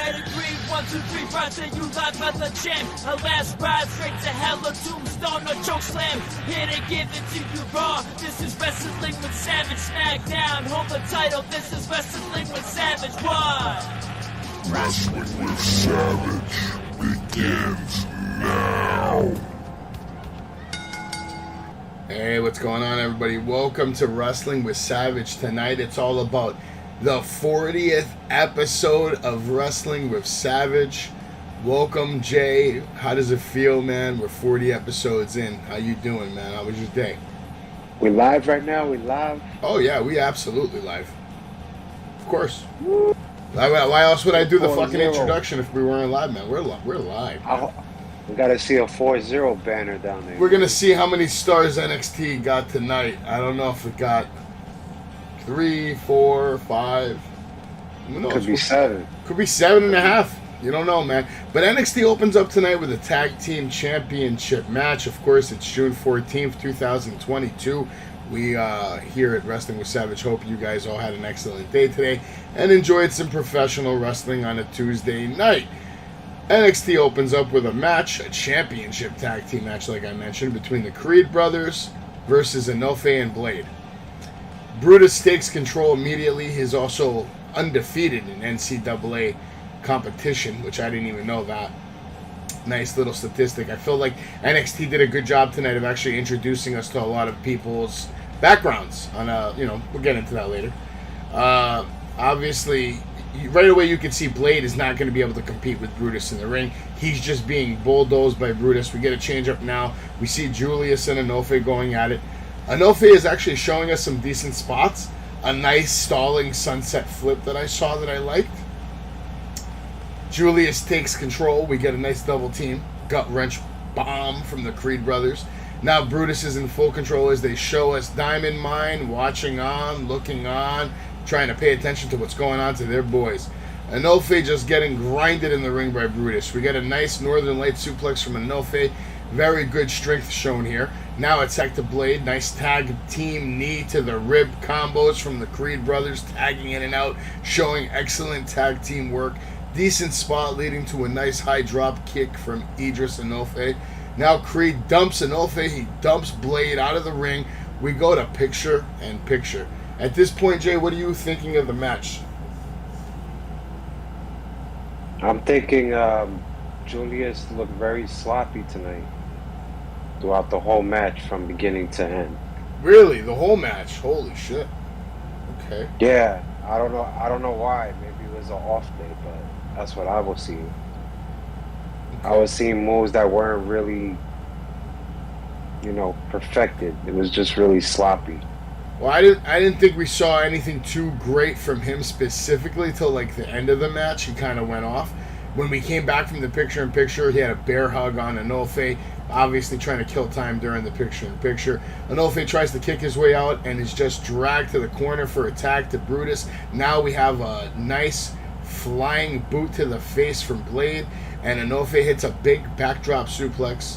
pedigree, 1, 2, 3, brought to you live by the champ. A last ride straight to hell, a tombstone, a choke slam. Here to give it to you raw. This is Wrestling with Savage. SmackDown, hold the title. This is Wrestling with Savage. What? Wrestling with Savage begins now. Hey, what's going on, everybody? Welcome to Wrestling with Savage. Tonight it's all about the 40th episode of Wrestling with Savage. Welcome, Jay. How does it feel, man? We're 40 episodes in. How you doing, man? How was your day? We live right now? We live? Oh, yeah, we absolutely live. Of course. Why else would I do the fucking introduction if we weren't live, man? We're live. We gotta see a 4-0 banner down there. We're gonna see how many stars NXT got tonight. I don't know if it got 3, 4, 5. Who knows? Could be 7. Could be 7.5. You don't know, man. But NXT opens up tonight with a tag team championship match. Of course, it's June 14th, 2022. We here at Wrestling with Savage hope you guys all had an excellent day today and enjoyed some professional wrestling on a Tuesday night. NXT opens up with a match, a championship tag team match, like I mentioned, between the Creed brothers versus Enofe and Blade. Brutus takes control immediately. He's also undefeated in NCAA competition, which I didn't even know that. Nice little statistic. I feel like NXT did a good job tonight of actually introducing us to a lot of people's backgrounds on we'll get into that later. Obviously, right away you can see Blade is not going to be able to compete with Brutus in the ring. He's just being bulldozed by Brutus. We get a change up now. We see Julius and Enofe going at it. Enofe is actually showing us some decent spots. A nice stalling sunset flip that I saw that I liked. Julius takes control. We get a nice double team. Gut wrench bomb from the Creed brothers. Now Brutus is in full control as they show us Diamond Mine watching on, looking on, trying to pay attention to what's going on to their boys. Enofe just getting grinded in the ring by Brutus. We get a nice Northern Light suplex from Enofe. Very good strength shown here. Now attack to Blade. Nice tag team knee to the rib combos from the Creed brothers, tagging in and out, showing excellent tag team work. Decent spot leading to a nice high drop kick from Idris Enofe. Now Creed dumps Enofe. He dumps Blade out of the ring. We go to picture and picture. At this point, Jay, what are you thinking of the match? I'm thinking Julius looked very sloppy tonight throughout the whole match from beginning to end. Really? The whole match? Holy shit. Okay. Yeah, I don't know why. Maybe it was an off day, but that's what I was seeing. Okay. I was seeing moves that weren't really, perfected. It was just really sloppy. Well, I didn't think we saw anything too great from him specifically till like the end of the match. He kind of went off. When we came back from the picture-in-picture, he had a bear hug on Enofe, obviously trying to kill time during the picture-in-picture. Enofe tries to kick his way out and is just dragged to the corner for a tag to Brutus. Now we have a nice flying boot to the face from Blade, and Enofe hits a big backdrop suplex.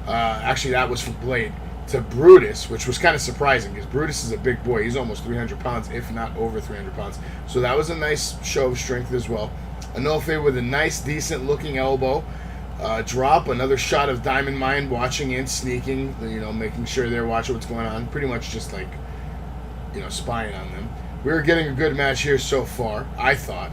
Actually, that was from Blade to Brutus, which was kind of surprising because Brutus is a big boy. He's almost 300 pounds, if not over 300 pounds. So that was a nice show of strength as well. Enofe with a nice, decent-looking elbow drop. Another shot of Diamond Mine watching in, sneaking, making sure they're watching what's going on. Pretty much just like, spying on them. We're getting a good match here so far, I thought.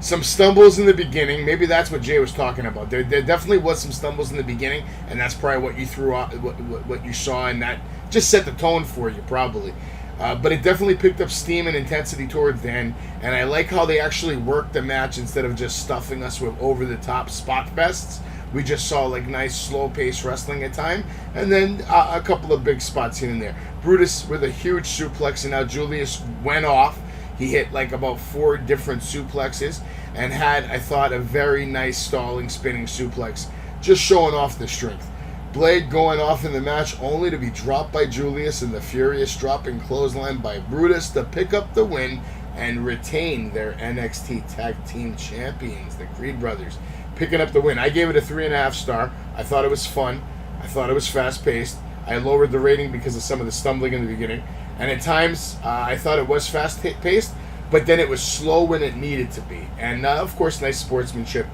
Some stumbles in the beginning. Maybe that's what Jay was talking about. There definitely was some stumbles in the beginning, and that's probably what you threw out, what you saw, and that just set the tone for you, probably. But it definitely picked up steam and intensity towards the end, and I like how they actually worked the match instead of just stuffing us with over-the-top spot fests. We just saw like nice slow-paced wrestling at time, and then a couple of big spots here and there. Brutus with a huge suplex, and now Julius went off. He hit like about 4 different suplexes and had, I thought, a very nice stalling spinning suplex, just showing off the strength. Blade going off in the match only to be dropped by Julius and the furious dropping clothesline by Brutus to pick up the win and retain their NXT Tag Team Champions, the Creed brothers, picking up the win. I gave it a 3.5 star. I thought it was fun. I thought it was fast-paced. I lowered the rating because of some of the stumbling in the beginning. And at times, I thought it was fast-paced, but then it was slow when it needed to be. And, of course, nice sportsmanship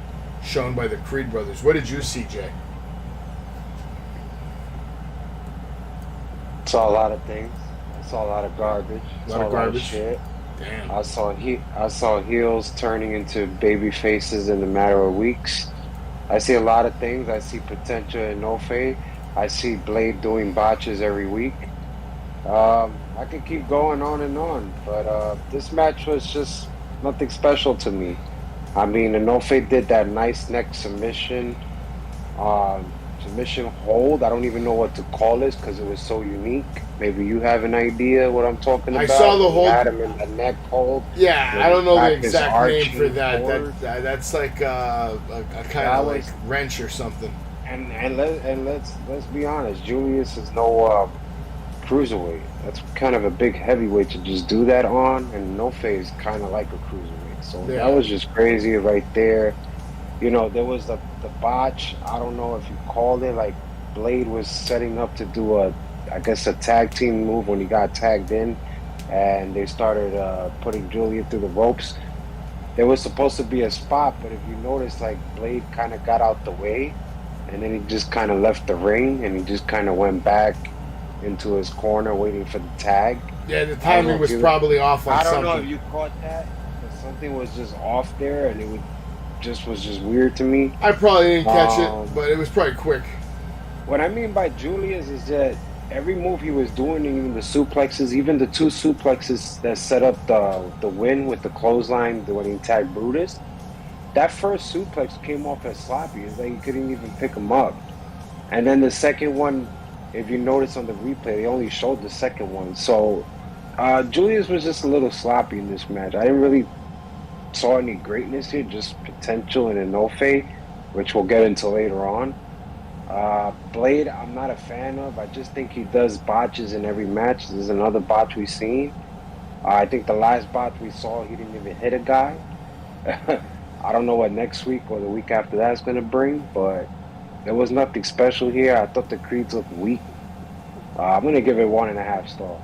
shown by the Creed brothers. What did you see, Jay? Saw a lot of things. I saw a lot of garbage. A lot of garbage? Shit. Damn. I saw heels turning into baby faces in a matter of weeks. I see a lot of things. I see potential in Nofe. I see Blade doing botches every week. I could keep going on and on, but this match was just nothing special to me. I mean, Nofe did that nice neck submission hold. I don't even know what to call this because it was so unique. Maybe you have an idea what I'm talking about. I saw the hold. Had him in the neck hold. Yeah, I don't know the exact name for that. Forward. That's like a kind of like wrench or something. And let's be honest. Julius is no cruiserweight. That's kind of a big heavyweight to just do that on, and Nofe is kind of like a cruiserweight. So that was just crazy right there. You know, there was the botch. I don't know if you called it. Like Blade was setting up to do a tag team move when he got tagged in, and they started putting Julia through the ropes. There was supposed to be a spot, but if you notice, like Blade kind of got out the way, and then he just kind of left the ring, and he just kind of went back into his corner waiting for the tag. Yeah, the timing was probably off on something. I don't know if you caught that, but something was just off there, and was just weird to me. I probably didn't catch it, but it was probably quick. What I mean by Julius is that every move he was doing, even the suplexes, even the 2 suplexes that set up the win with the clothesline when he tagged Brutus, that first suplex came off as sloppy. It's like he couldn't even pick him up. And then the second one, if you notice on the replay, they only showed the second one. So Julius was just a little sloppy in this match. I didn't really saw any greatness here, just potential in Inoue, which we'll get into later on. Blade, I'm not a fan of. I just think he does botches in every match. There's another botch we've seen. I think the last botch we saw, he didn't even hit a guy. I don't know what next week or the week after that's going to bring, but there was nothing special here. I thought the Creeds looked weak. I'm going to give it 1.5 stars.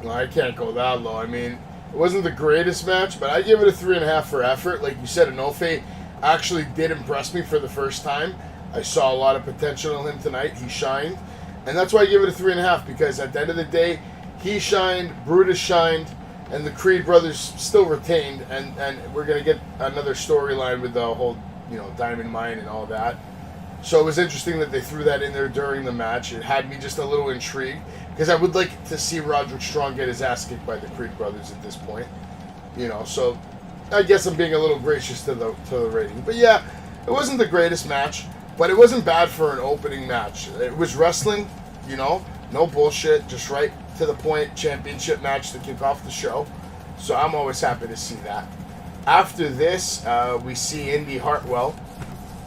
Well, I can't go that low. I mean, it wasn't the greatest match, but I give it a 3.5 for effort. Like you said, Inoue actually did impress me for the first time. I saw a lot of potential in him tonight. He shined. And that's why I give it a 3.5, because at the end of the day, he shined, Brutus shined, and the Creed brothers still retained. And we're going to get another storyline with the whole, Diamond Mine and all that. So it was interesting that they threw that in there during the match. It had me just a little intrigued, because I would like to see Roderick Strong get his ass kicked by the Creed brothers at this point. So I guess I'm being a little gracious to the rating. But yeah, it wasn't the greatest match, but it wasn't bad for an opening match. It was wrestling, no bullshit, just right to the point, championship match to kick off the show. So I'm always happy to see that. After this, we see Indy Hartwell,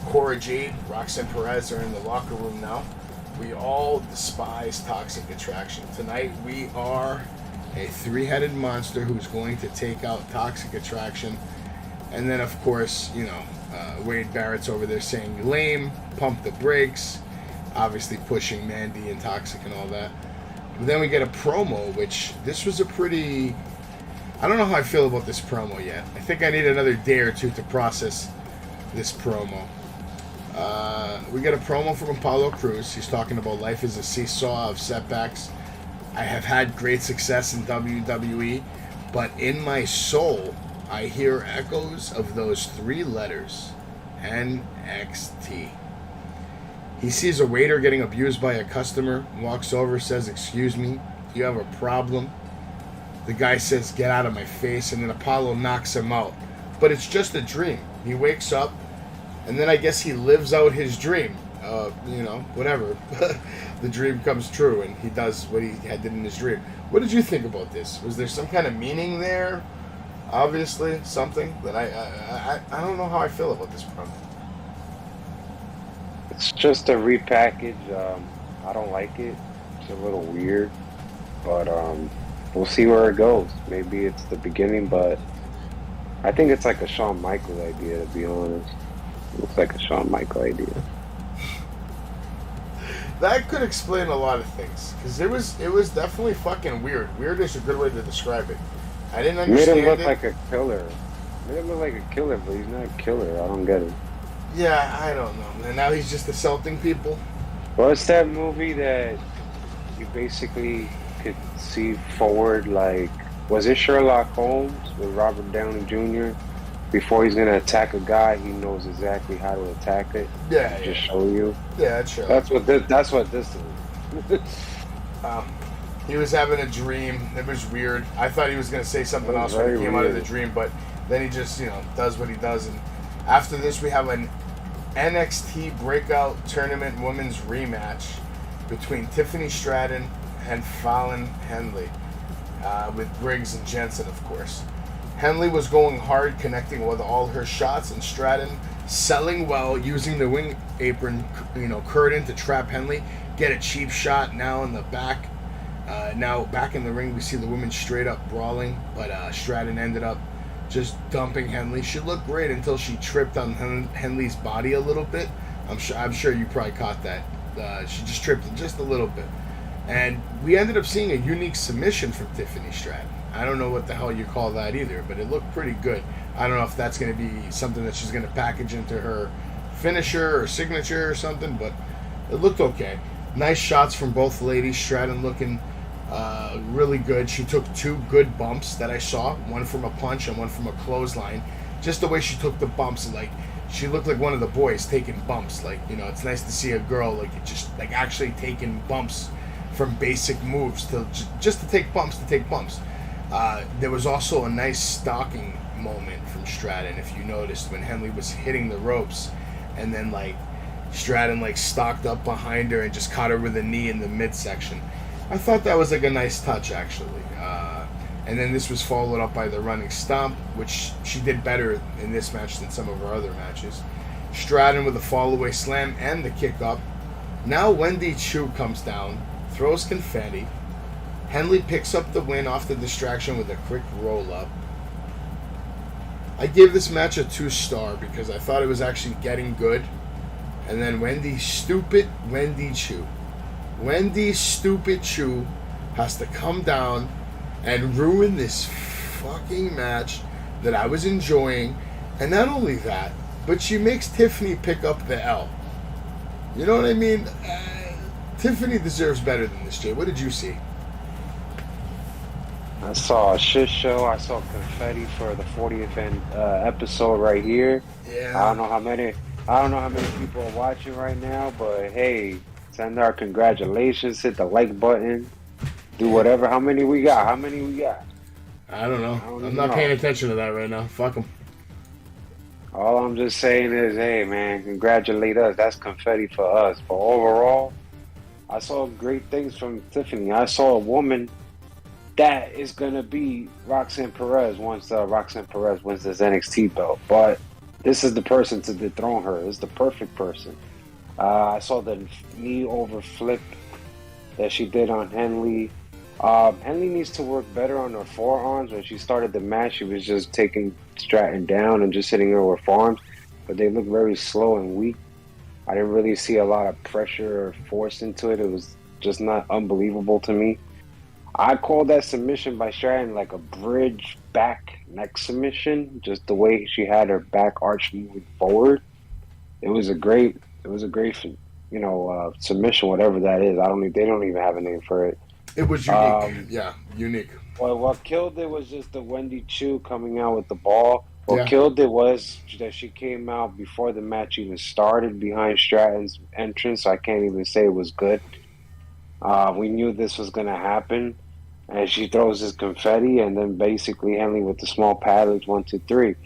Cora Jade, Roxanne Perez are in the locker room now. We all despise Toxic Attraction. Tonight we are a 3-headed monster who's going to take out Toxic Attraction. And then, of course, Wade Barrett's over there saying lame, pump the brakes, obviously pushing Mandy and Toxic and all that. But then we get a promo, which this was a pretty... I don't know how I feel about this promo yet. I think I need another day or two to process this promo. We get a promo from Apollo Crews. He's talking about life is a seesaw of setbacks. I have had great success in WWE, but in my soul, I hear echoes of those 3 letters, NXT. He sees a waiter getting abused by a customer, walks over, says, "Excuse me, do you have a problem?" The guy says, "Get out of my face," and then Apollo knocks him out. But it's just a dream. He wakes up, and then I guess he lives out his dream. Whatever. The dream comes true, and he does what he had did in his dream. What did you think about this? Was there some kind of meaning there? Obviously, something that I don't know how I feel about this promo. It's just a repackage. I don't like it. It's a little weird, but we'll see where it goes. Maybe it's the beginning, but I think it's like a Shawn Michaels idea, to be honest. It looks like a Shawn Michaels idea. That could explain a lot of things, because it was definitely fucking weird. Weird is a good way to describe it. I didn't Made him understand look it. like a killer. Made him look like a killer, but he's not a killer. I don't get it. Yeah, I don't know. And now he's just assaulting people. What's that movie that you basically could see forward? Like, was it Sherlock Holmes with Robert Downey Jr.? Before he's gonna attack a guy, he knows exactly how to attack it. Yeah, Just show you. Yeah, that's true. That's what this is. He was having a dream. It was weird. I thought he was going to say something It was else when he very came out of the weird. dream, but then he just, does what he does. And after this, we have an NXT Breakout Tournament Women's rematch between Tiffany Stratton and Fallon Henley, with Briggs and Jensen, of course. Henley was going hard, connecting with all her shots, and Stratton selling well, using the wing apron, curtain to trap Henley, get a cheap shot now in the back. Now back in the ring, we see the women straight up brawling, but Stratton ended up just dumping Henley. She looked great until she tripped on Henley's body a little bit. I'm sure you probably caught that. She just tripped it just a little bit, and we ended up seeing a unique submission from Tiffany Stratton. I don't know what the hell you call that either, but it looked pretty good. I don't know if that's going to be something that she's going to package into her finisher or signature or something, but it looked okay. Nice shots from both ladies. Stratton looking really good. She took two good bumps that I saw, one from a punch and one from a clothesline. Just the way she took the bumps, like she looked like one of the boys taking bumps. Like, it's nice to see a girl like actually taking bumps from basic moves to just to take bumps. There was also a nice stalking moment from Stratton, if you noticed, when Henley was hitting the ropes, and then Stratton stalked up behind her and just caught her with a knee in the midsection. I thought that was a nice touch, actually. And then this was followed up by the running stomp, which she did better in this match than some of her other matches. Stratton with a fall-away slam and the kick up. Now Wendy Chu comes down, throws confetti. Henley picks up the win off the distraction with a quick roll-up. I gave this match a 2-star because I thought it was actually getting good. And then Wendy Stupid Chu has to come down and ruin this fucking match that I was enjoying. And not only that, but she makes Tiffany pick up the L. You know what I mean? Tiffany deserves better than this, Jay. What did you see? I saw a shit show. I saw confetti for the 40th episode right here. Yeah. I don't know how many people are watching right now, but hey, send our congratulations. Hit the like button. Do whatever. How many we got? I don't know. I'm not paying attention to that right now. Fuck them. All I'm just saying is, hey man, congratulate us. That's confetti for us. But overall, I saw great things from Tiffany. I saw a woman that is gonna be Roxanne Perez once Roxanne Perez wins this NXT belt. But this is the person to dethrone her. This is the perfect person. I saw the knee over flip that she did on Henley. Henley needs to work better on her forearms. When she started the match, she was just taking Stratton down and just hitting her with forearms, but they look very slow and weak. I didn't really see a lot of pressure or force into it. It was just not unbelievable to me. I call that submission by Stratton like a bridge back neck submission, just the way she had her back arch moving forward. It was a great submission, whatever that is. They don't even have a name for it. It was unique. Unique. Well, what killed it was just the Wendy Chu coming out with the ball. What Yeah. killed it was that she came out before the match even started behind Stratton's entrance. So I can't even say it was good. We knew this was going to happen. And she throws this confetti, and then basically Henley with the small paddles, 1, 2, 3.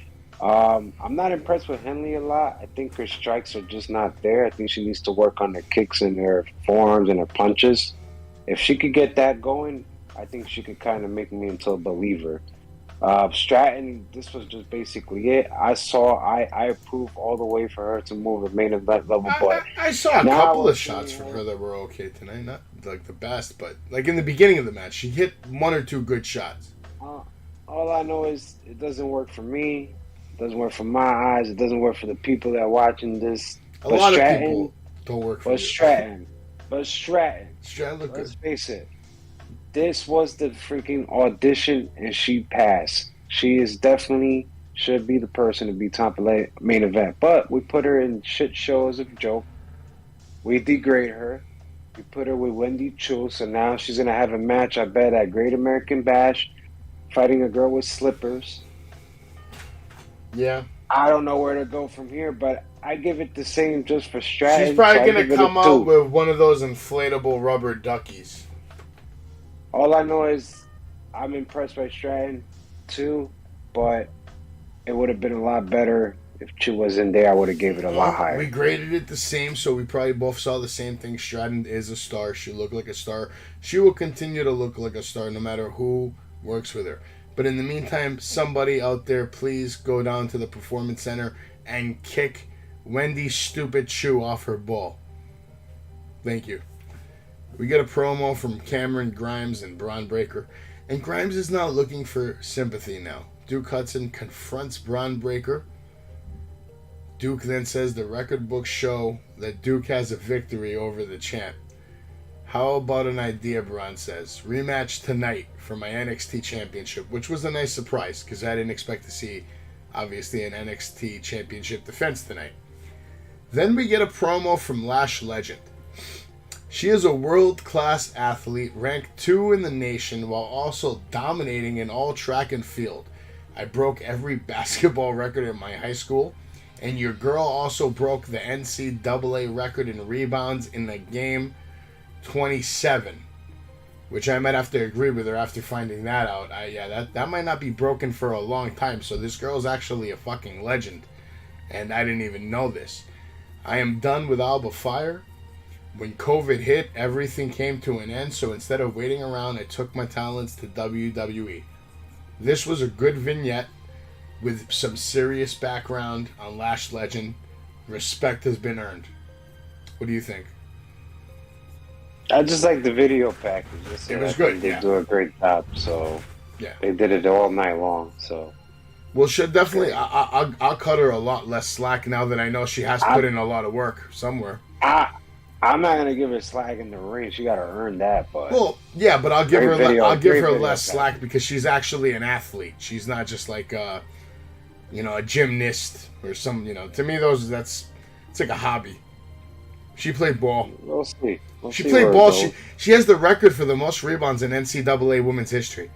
I'm not impressed with Henley a lot. I think her strikes are just not there. I think she needs to work on her kicks and her forearms and her punches. If she could get that going, I think she could kind of make me into a believer. Stratton, this was just basically it. I approve all the way for her to move at main event level, but I saw a couple of shots from her that were okay tonight. Not like the best, but like in the beginning of the match, she hit 1 or 2 good shots. all I know is it doesn't work for me. It doesn't work for my eyes. It doesn't work for the people that are watching this. A lot of people don't work for But you. Stratton. Stratton looked Let's good. face it. this was the freaking audition, and she passed. She is definitely should be the person to be top of the main event. But we put her in shit shows of joke. We degrade her. We put her with Wendy Choo, so now she's gonna have a match, I bet, at Great American Bash, fighting a girl with slippers. Yeah. I don't know where to go from here, but I give it the same just for Stratton. She's probably so going to come out with one of those inflatable rubber duckies. All I know is I'm impressed by Stratton too, but it would have been a lot better if Chu was in there. I would have gave it a lot higher. We graded it the same, so we probably both saw the same thing. Stratton is a star. She looked like a star. She will continue to look like a star no matter who works with her. But in the meantime, somebody out there, please go down to the Performance Center and kick Wendy's stupid Chu off her ball. Thank you. We get a promo from Cameron Grimes and Braun Breaker. And Grimes is now looking for sympathy now. Duke Hudson confronts Braun Breaker. Duke then says the record books show that Duke has a victory over the champ. How about an idea, Braun says. Rematch tonight for my NXT championship, which was a nice surprise because I didn't expect to see, obviously, an NXT championship defense tonight. Then we get a promo from Lash Legend. She is a world-class athlete, ranked 2 in the nation, while also dominating in all track and field. I broke every basketball record in my high school, and your girl also broke the NCAA record in rebounds in the game 27, which I might have to agree with her after finding that out. That might not be broken for a long time, so this girl's actually a fucking legend, and I didn't even know this. I am done with Alba Fire. When COVID hit, everything came to an end, so instead of waiting around, I took my talents to WWE. This was a good vignette with some serious background on Lash Legend. Respect has been earned. What do you think? I just like the video package. It was good. They do a great job, so yeah, they did it all night long. So well, should definitely. I'll cut her a lot less slack now that I know she has put in a lot of work somewhere. I'm not gonna give her slack in the ring. She got to earn that. But well, yeah, but I'll give her less package. slack because she's actually an athlete. She's not just like a gymnast or some. To me, it's like a hobby. She played ball. We'll see. She played ball. She has the record for the most rebounds in NCAA women's history.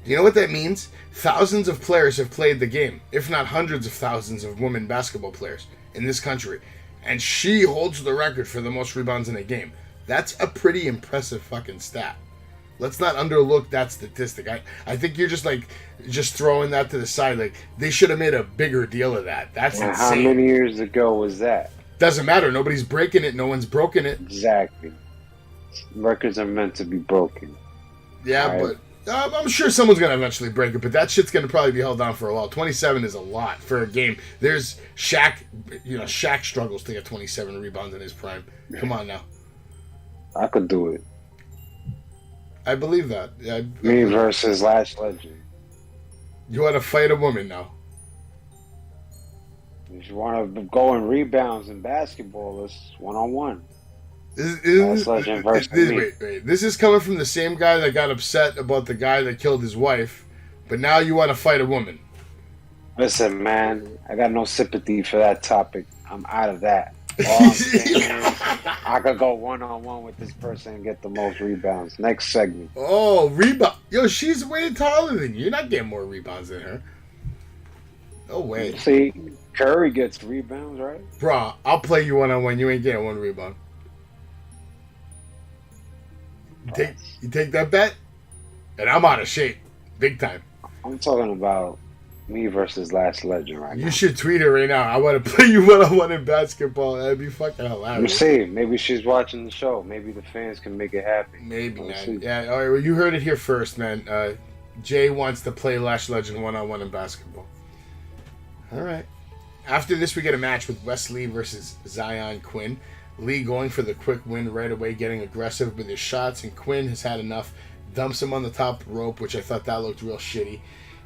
Do you know what that means? Thousands of players have played the game, if not hundreds of thousands of women basketball players in this country. And she holds the record for the most rebounds in a game. That's a pretty impressive fucking stat. Let's not underlook that statistic. I think you're just throwing that to the side. Like, they should have made a bigger deal of that. That's insane. How many years ago was that? Doesn't matter. Nobody's breaking it. No one's broken it. Exactly. Records are meant to be broken. Yeah, right? But I'm sure someone's going to eventually break it, but that shit's going to probably be held down for a while. 27 is a lot for a game. There's Shaq, Shaq struggles to get 27 rebounds in his prime. Come on now. I could do it. I believe that. Me versus Lash Legend. You want to fight a woman now? If you want to go in rebounds in basketball, it's one-on-one. Lash Legend versus me. Wait. This is coming from the same guy that got upset about the guy that killed his wife, but now you want to fight a woman. Listen, man, I got no sympathy for that topic. I'm out of that. All I'm saying is I could go one-on-one with this person and get the most rebounds. Next segment. Oh, rebound. Yo, she's way taller than you. You're not getting more rebounds than her. No way. See, Curry gets rebounds, right? Bro, I'll play you one-on-one. You ain't getting one rebound. You take that bet? And I'm out of shape. Big time. I'm talking about me versus Lash Legend right now. You should tweet her right now. I want to play you one-on-one in basketball. That'd be fucking hilarious. Let me see. Maybe she's watching the show. Maybe the fans can make it happen. Maybe, man. Yeah, all right. Well, you heard it here first, man. Jay wants to play Lash Legend one-on-one in basketball. All right. After this, we get a match with Wes Lee versus Zion Quinn. Lee going for the quick win right away, getting aggressive with his shots, and Quinn has had enough. Dumps him on the top rope, which I thought that looked real shitty.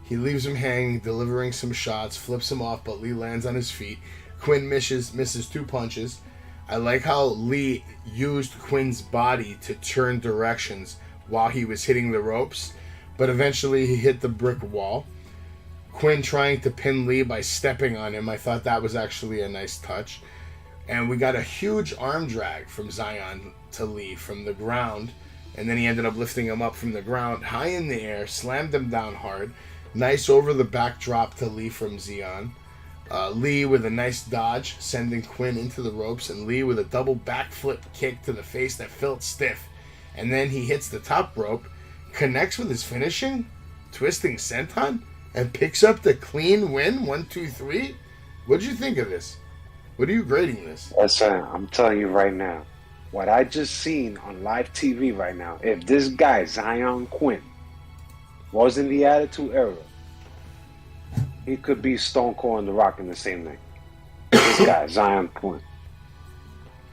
He leaves him hanging, delivering some shots, flips him off, but Lee lands on his feet. Quinn misses 2 punches. I like how Lee used Quinn's body to turn directions while he was hitting the ropes, but eventually he hit the brick wall. Quinn trying to pin Lee by stepping on him. I thought that was actually a nice touch. And we got a huge arm drag from Zion to Lee from the ground. And then he ended up lifting him up from the ground, high in the air, slammed him down hard. Nice over the back drop to Lee from Zion. Lee with a nice dodge, sending Quinn into the ropes. And Lee with a double backflip kick to the face that felt stiff. And then he hits the top rope, connects with his finishing, twisting senton, and picks up the clean win, 1, 2, 3. What'd you think of this? What are you grading this? Listen, I'm telling you right now, what I just seen on live TV right now, if this guy, Zion Quinn, was in the Attitude Era, he could be Stone Cold and The Rock in the same night. This guy, Zion Quinn.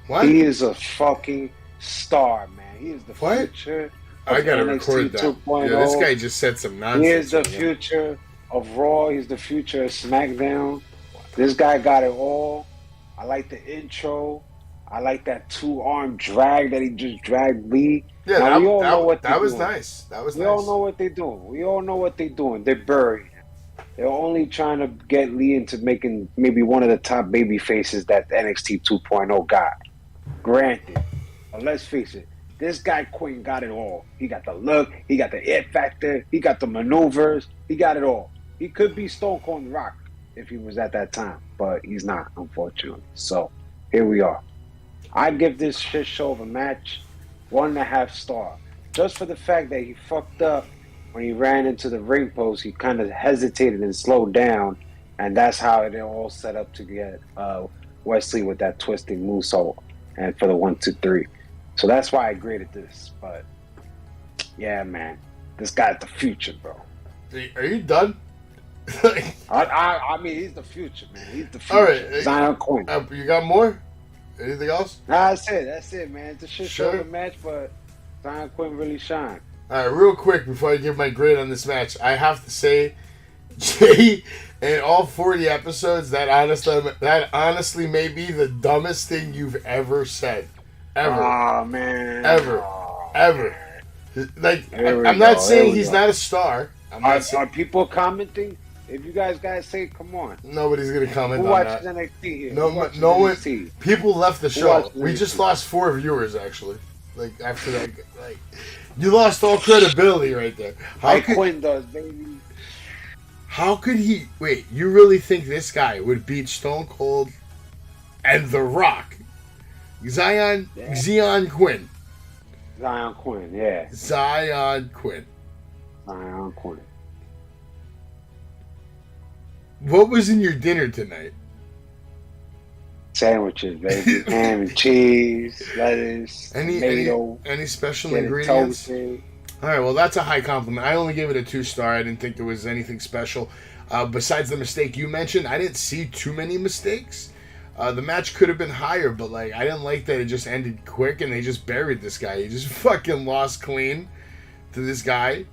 What? He is a fucking star, man. He is the future. I gotta NXT record that. 2.0. Yeah, this guy just said some nonsense. He is the future of Raw. He's the future of SmackDown. This guy got it all. I like the intro. I like that 2-arm drag that he just dragged Lee. Yeah, now, we all know what that was doing. nice. That was we nice. all know what they're doing. We all know what they're doing. They're burying him. They're only trying to get Lee into making maybe one of the top baby faces that NXT 2.0 got. Granted. But let's face it. This guy Quinn got it all. He got the look. He got the it factor. He got the maneuvers. He got it all. He could be Stone Cold and Rock if he was at that time. But he's not, unfortunately. So, here we are. I give this shit show of a match 1.5 star. Just for the fact that he fucked up when he ran into the ring post. He kind of hesitated and slowed down. And that's how it all set up to get Wesley with that twisting moonsault and for the 1, 2, 3. So that's why I graded this. But yeah, man, this guy's the future, bro. Are you done? I mean, he's the future, man. He's the future. All right, Zion Quinn. You got more? Anything else? Nah, that's it, man. It's a shit show Sure. of a match, but Zion Quinn really shined. All right, real quick before I give my grade on this match, I have to say, Jay, in all 40 episodes, that honestly may be the dumbest thing you've ever said. Ever. Oh, man. Ever. Oh, Ever. Like, Here we I'm not go, saying here we he's go. not a star. I'm not saying Are people commenting? If you guys say, come on. nobody's going to comment Who on watches that. NXT here? No, Who watches no one. NXT? People left the show. watches We just NXT? lost 4 viewers, actually. Like, after that. Like, you lost all credibility right there. Like Quinn does, baby. How could he... Wait, you really think this guy would beat Stone Cold and The Rock? Zion Quinn. Zion Quinn, yeah. Zion Quinn. Zion Quinn. What was in your dinner tonight? Sandwiches, baby. Ham and cheese, lettuce, tomato. Any special get it ingredients? toasted. All right, well, that's a high compliment. I only gave it a 2-star. I didn't think there was anything special. Besides the mistake you mentioned, I didn't see too many mistakes. The match could have been higher, but like I didn't like that it just ended quick and they just buried this guy. He just fucking lost clean to this guy.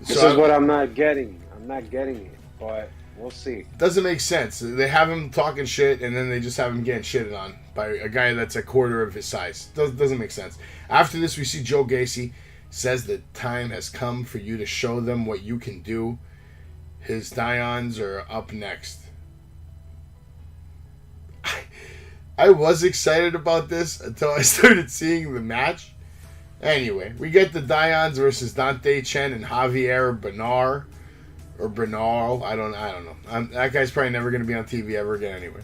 This is what I'm not getting. I'm not getting it, but we'll see. Doesn't make sense. They have him talking shit and then they just have him getting shitted on by a guy that's a quarter of his size. Doesn't make sense. After this, we see Joe Gacy says the time has come for you to show them what you can do. His Dions are up next. I was excited about this until I started seeing the match. Anyway, we get the Dions versus Dante Chen and Javier Bernal. Or Bernal. I don't know. That guy's probably never going to be on TV ever again anyway.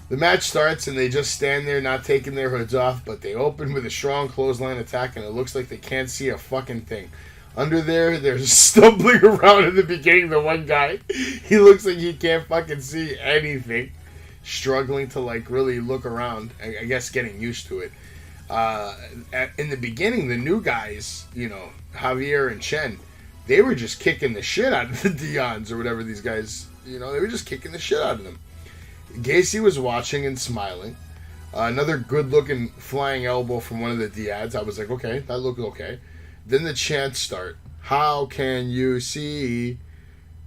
The match starts and they just stand there not taking their hoods off, but they open with a strong clothesline attack and it looks like they can't see a fucking thing. Under there, they're stumbling around in the beginning. The one guy, he looks like he can't fucking see anything. Struggling to like really look around. I guess getting used to it. In the beginning, the new guys, you know, Javier and Chen, they were just kicking the shit out of the Dions or whatever these guys, you know, they were just kicking the shit out of them. Gacy was watching and smiling. Another good-looking flying elbow from one of the Diads. I was like, okay, that looked okay. Then the chants start. How can you see?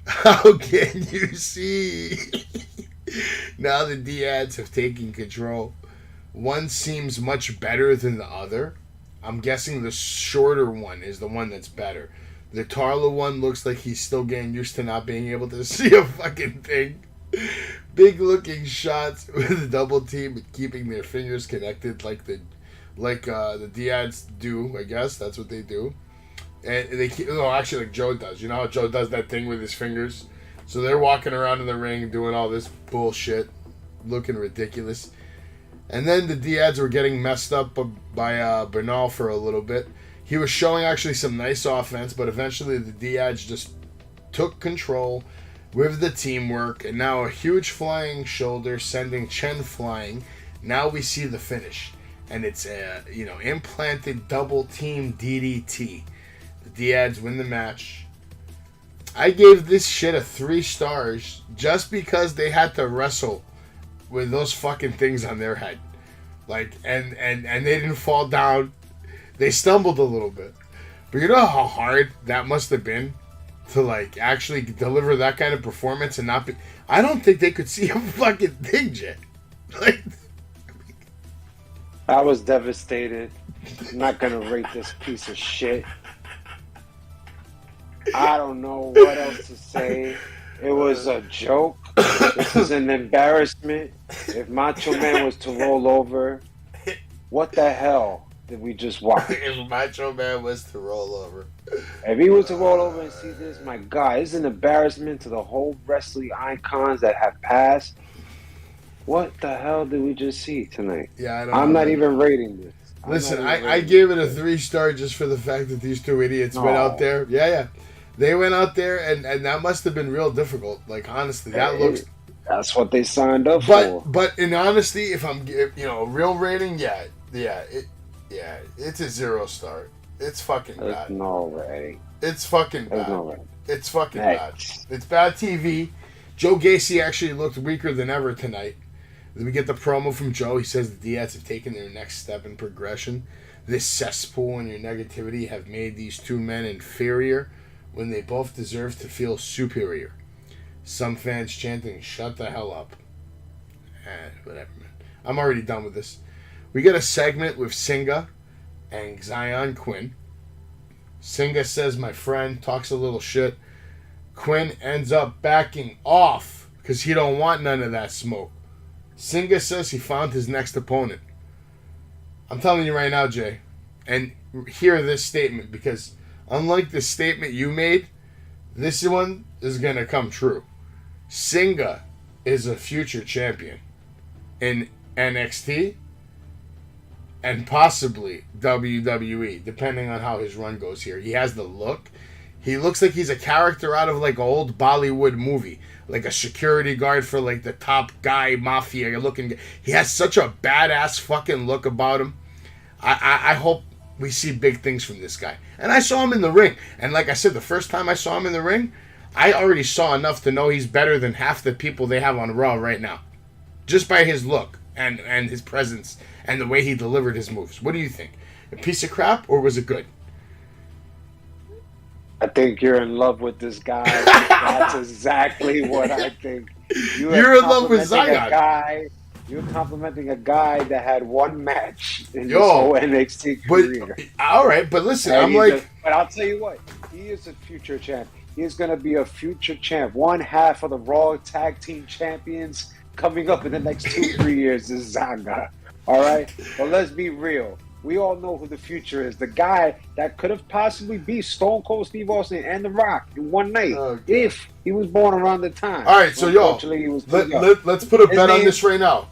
How can you see? Now the Diads have taken control. One seems much better than the other. I'm guessing the shorter one is the one that's better. The Tarla one looks like he's still getting used to not being able to see a fucking thing. Big looking shots with a double team and keeping their fingers connected like the Diaz do, I guess. That's what they do. And they keep, no, actually like Joe does. You know how Joe does that thing with his fingers? So they're walking around in the ring doing all this bullshit, looking ridiculous. And then the Diaz were getting messed up by Bernal for a little bit. He was showing actually some nice offense, but eventually the Diaz just took control with the teamwork, and now a huge flying shoulder sending Chen flying. Now we see the finish, and it's a implanted double team DDT. The Diaz win the match. I gave this shit a 3 stars just because they had to wrestle with those fucking things on their head, like and they didn't fall down. They stumbled a little bit, but you know how hard that must have been to like actually deliver that kind of performance and not be. I don't think they could see a fucking thing, Jay. Like, I was devastated. I'm not gonna rate this piece of shit. I don't know what else to say. It was a joke. This is an embarrassment. If Macho Man was to roll over, what the hell did we just watch? If Macho Man was to roll over. If he was to roll over and see this, my God, it's an embarrassment to the whole wrestling icons that have passed. What the hell did we just see tonight? Yeah, I don't I'm know, not man. even rating this. Listen, I gave it a 3 star just for the fact that these two idiots went out there. Yeah. They went out there, and that must have been real difficult. Like, honestly, that looks... That's what they signed up for. But in honesty, if I'm, a real rating, it's a 0 star. It's fucking bad. There's no way. It's fucking bad. There's no way. It's fucking bad. It's bad TV. Joe Gacy actually looked weaker than ever tonight. Then we get the promo from Joe. He says the Diaz have taken their next step in progression. This cesspool and your negativity have made these two men inferior when they both deserve to feel superior. Some fans chanting, "Shut the hell up." Whatever, man. I'm already done with this. We get a segment with Singa and Zion Quinn. Singa says, "My friend," talks a little shit. Quinn ends up backing off because he don't want none of that smoke. Singa says he found his next opponent. I'm telling you right now, Jay, and hear this statement, because unlike the statement you made, this one is going to come true. Singa is a future champion in NXT and possibly WWE, depending on how his run goes here. He has the look. He looks like he's a character out of like an old Bollywood movie, like a security guard for like the top guy, mafia looking. He has such a badass fucking look about him. I hope we see big things from this guy. And I saw him in the ring. And like I said, the first time I saw him in the ring, I already saw enough to know he's better than half the people they have on Raw right now. Just by his look and his presence and the way he delivered his moves. What do you think? A piece of crap, or was it good? I think you're in love with this guy. That's exactly what I think. You're in love with Zion. You're complimenting a guy that had one match in his whole NXT career. All right, but listen, but I'll tell you what, he is a future champ. He's going to be a future champ. One half of the Raw Tag Team Champions coming up in the next 2-3 years is Zanga. All right? But let's be real. We all know who the future is. The guy that could have possibly beat Stone Cold Steve Austin and The Rock in one night if he was born around the time. All right, so let's put a bet on this right now.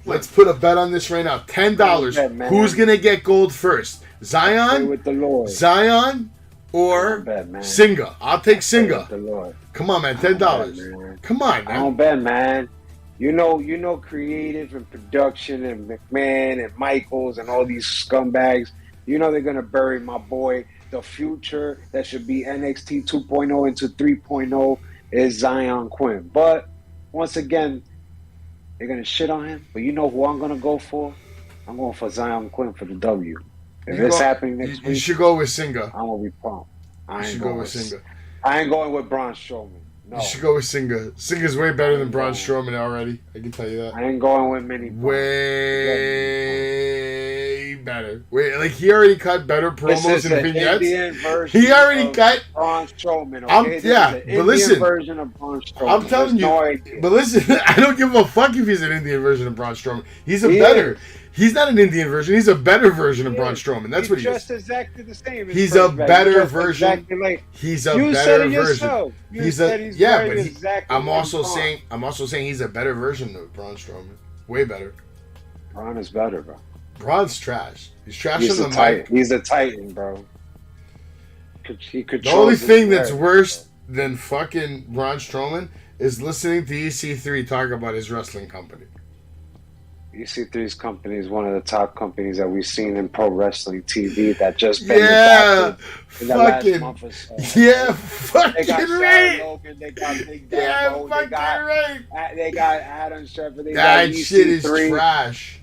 Let's put a bet on this right now. $10. Who's going to get gold first? Zion? With the Lord. Zion or Singa? I'll take Singa. Come on, man. $10. Come on, man. I don't bet, man. You know, creative and production and McMahon and Michaels and all these scumbags. You know they're gonna bury my boy. The future that should be NXT 2.0 into 3.0 is Zion Quinn. But once again, they're gonna shit on him. But you know who I'm gonna go for? I'm going for Zion Quinn for the W. If it's happening next week, you should go with Singa. I'm gonna be pumped. You should go with Singa. I ain't going with Braun Strowman. No. You should go with Singa. Singa's way better than Braun Strowman already. I can tell you that. I ain't going with many. Way better. Wait, like he already cut better This promos is and an vignettes. Indian version He already of cut. Braun Strowman. I'm- Okay? This yeah, is an but Indian listen, version of Braun Strowman. I'm telling you, There's no idea. but listen, I don't give a fuck if he's an Indian version of Braun Strowman. He's a He better. is. He's not an Indian version. He's a better version of He Braun is. Strowman. That's He's what he just is. exactly the same. as He's a Chris Beck. better He's just version. Exactly like, He's a you better said it version. yourself. You He's said a he's yeah, wearing but exactly I'm like also Braun. saying he's a better version of Braun Strowman. Way better. Braun is better, bro. Braun's trash. He's trash He's on a the titan. mic. He's a titan, bro. He The controls only his thing that's narrative, worse than fucking Braun Strowman is listening to EC3 talk about his wrestling company. EC3's company is one of the top companies that we've seen in pro wrestling TV that just been Yeah, adopted in the last fucking, month or so. yeah, They fucking got Sarah right. Logan, they got Big Yeah, Dabo, fucking right. they got Adam Shepard, they That got shit is EC3. trash.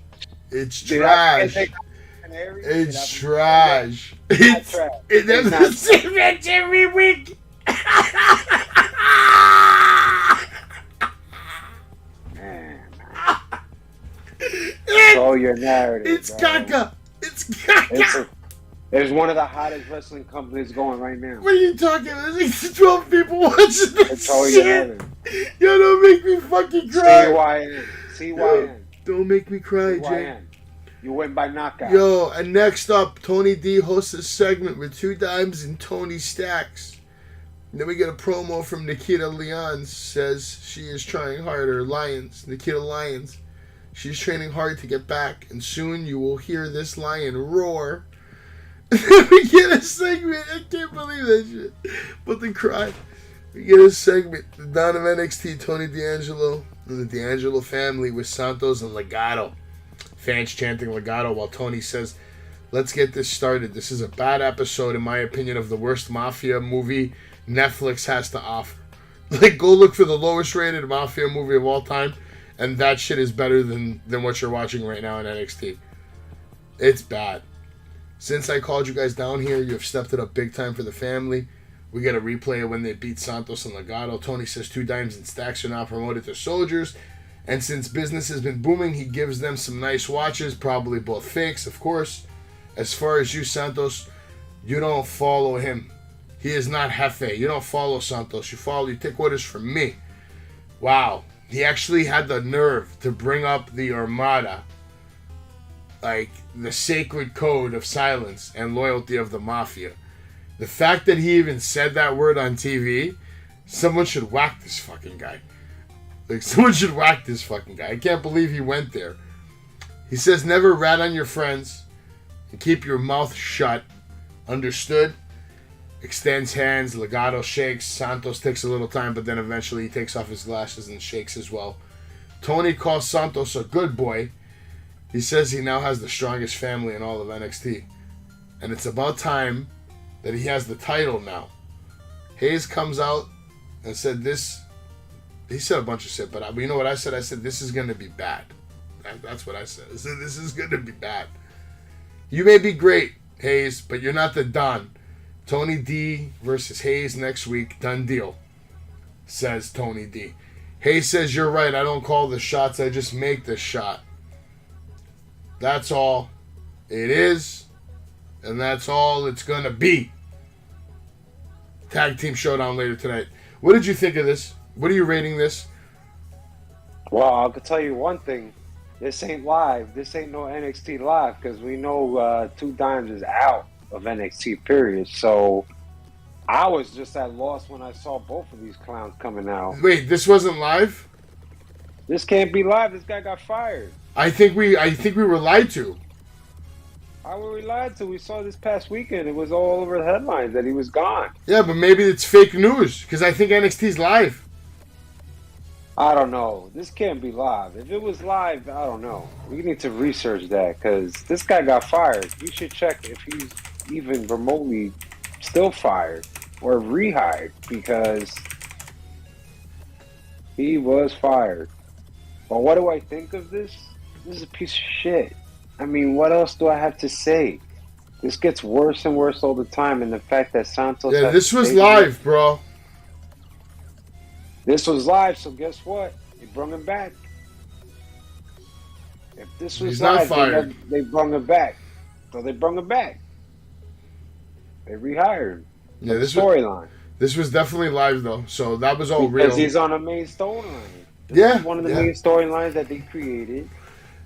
It's Dude, trash. they got Canary. It's Dude, trash. It's trash. it never It's not say that every week. Man, It's control your narrative. it's bro. caca. It's caca. It's one of the hottest wrestling companies going right now. What are you talking about? There's like 12 people watching this Control your shit. narrative. Yo, don't make me fucking cry. CYN. CYN. Don't make me cry, Jay. CYN. You win by knockout. Yo, and next up, Tony D hosts a segment with 2 Dimes and Tony Stacks. And then we get a promo from Nikita Lyons, says she is trying harder. Nikita Lyons. She's training hard to get back, and soon you will hear this lion roar. We get a segment. I can't believe that shit. But then cry. We get a segment. The Don of NXT, Tony D'Angelo, and the D'Angelo family with Santos and Legato. Fans chanting Legato while Tony says, let's get this started. This is a bad episode, in my opinion, of the worst Mafia movie Netflix has to offer. Like, go look for the lowest rated Mafia movie of all time, and that shit is better than what you're watching right now in NXT. It's bad. Since I called you guys down here, you have stepped it up big time for the family. We get a replay of when they beat Santos and Legato. Tony says 2 Dimes and Stacks are now promoted to soldiers. And since business has been booming, he gives them some nice watches, probably both fakes, of course. As far as you, Santos, you don't follow him. He is not Jefe. You don't follow Santos. You take orders from me. Wow. He actually had the nerve to bring up the Armada. Like, the sacred code of silence and loyalty of the Mafia. The fact that he even said that word on TV, someone should whack this fucking guy. Like, someone should whack this fucking guy. I can't believe he went there. He says, never rat on your friends and keep your mouth shut. Understood? Extends hands. Legato shakes. Santos takes a little time, but then eventually he takes off his glasses and shakes as well. Tony calls Santos a good boy. He says he now has the strongest family in all of NXT. And it's about time that he has the title now. Hayes comes out and said this. He said a bunch of shit, but you know what I said? I said, this is going to be bad. That's what I said. I said, this is going to be bad. You may be great, Hayes, but you're not the Don. Tony D versus Hayes next week. Done deal, says Tony D. Hayes says, you're right. I don't call the shots. I just make the shot. That's all it is, and that's all it's going to be. Tag team showdown later tonight. What did you think of this? What are you rating this? Well, I could tell you one thing. This ain't live. This ain't no NXT live because we know 2 Dimes is out of NXT, period. So I was just at loss when I saw both of these clowns coming out. Wait, this wasn't live? This can't be live. This guy got fired. I think we were lied to. How were we lied to? We saw this past weekend. It was all over the headlines that he was gone. Yeah, but maybe it's fake news because I think NXT's live. I don't know. This can't be live. If it was live, I don't know. We need to research that because this guy got fired. You should check if he's even remotely still fired or rehired because he was fired. But what do I think of this? This is a piece of shit. I mean, what else do I have to say? This gets worse and worse all the time, and the fact that Santos... Yeah, this was live, bro. This was live, so guess what? They brought him back. If this was He's not live, fired. they brought him back. So they brought him back. They rehired him. Yeah, this storyline. This was definitely live though, so that was all because real. He's on a main storyline. Yeah, one of the main storylines that they created.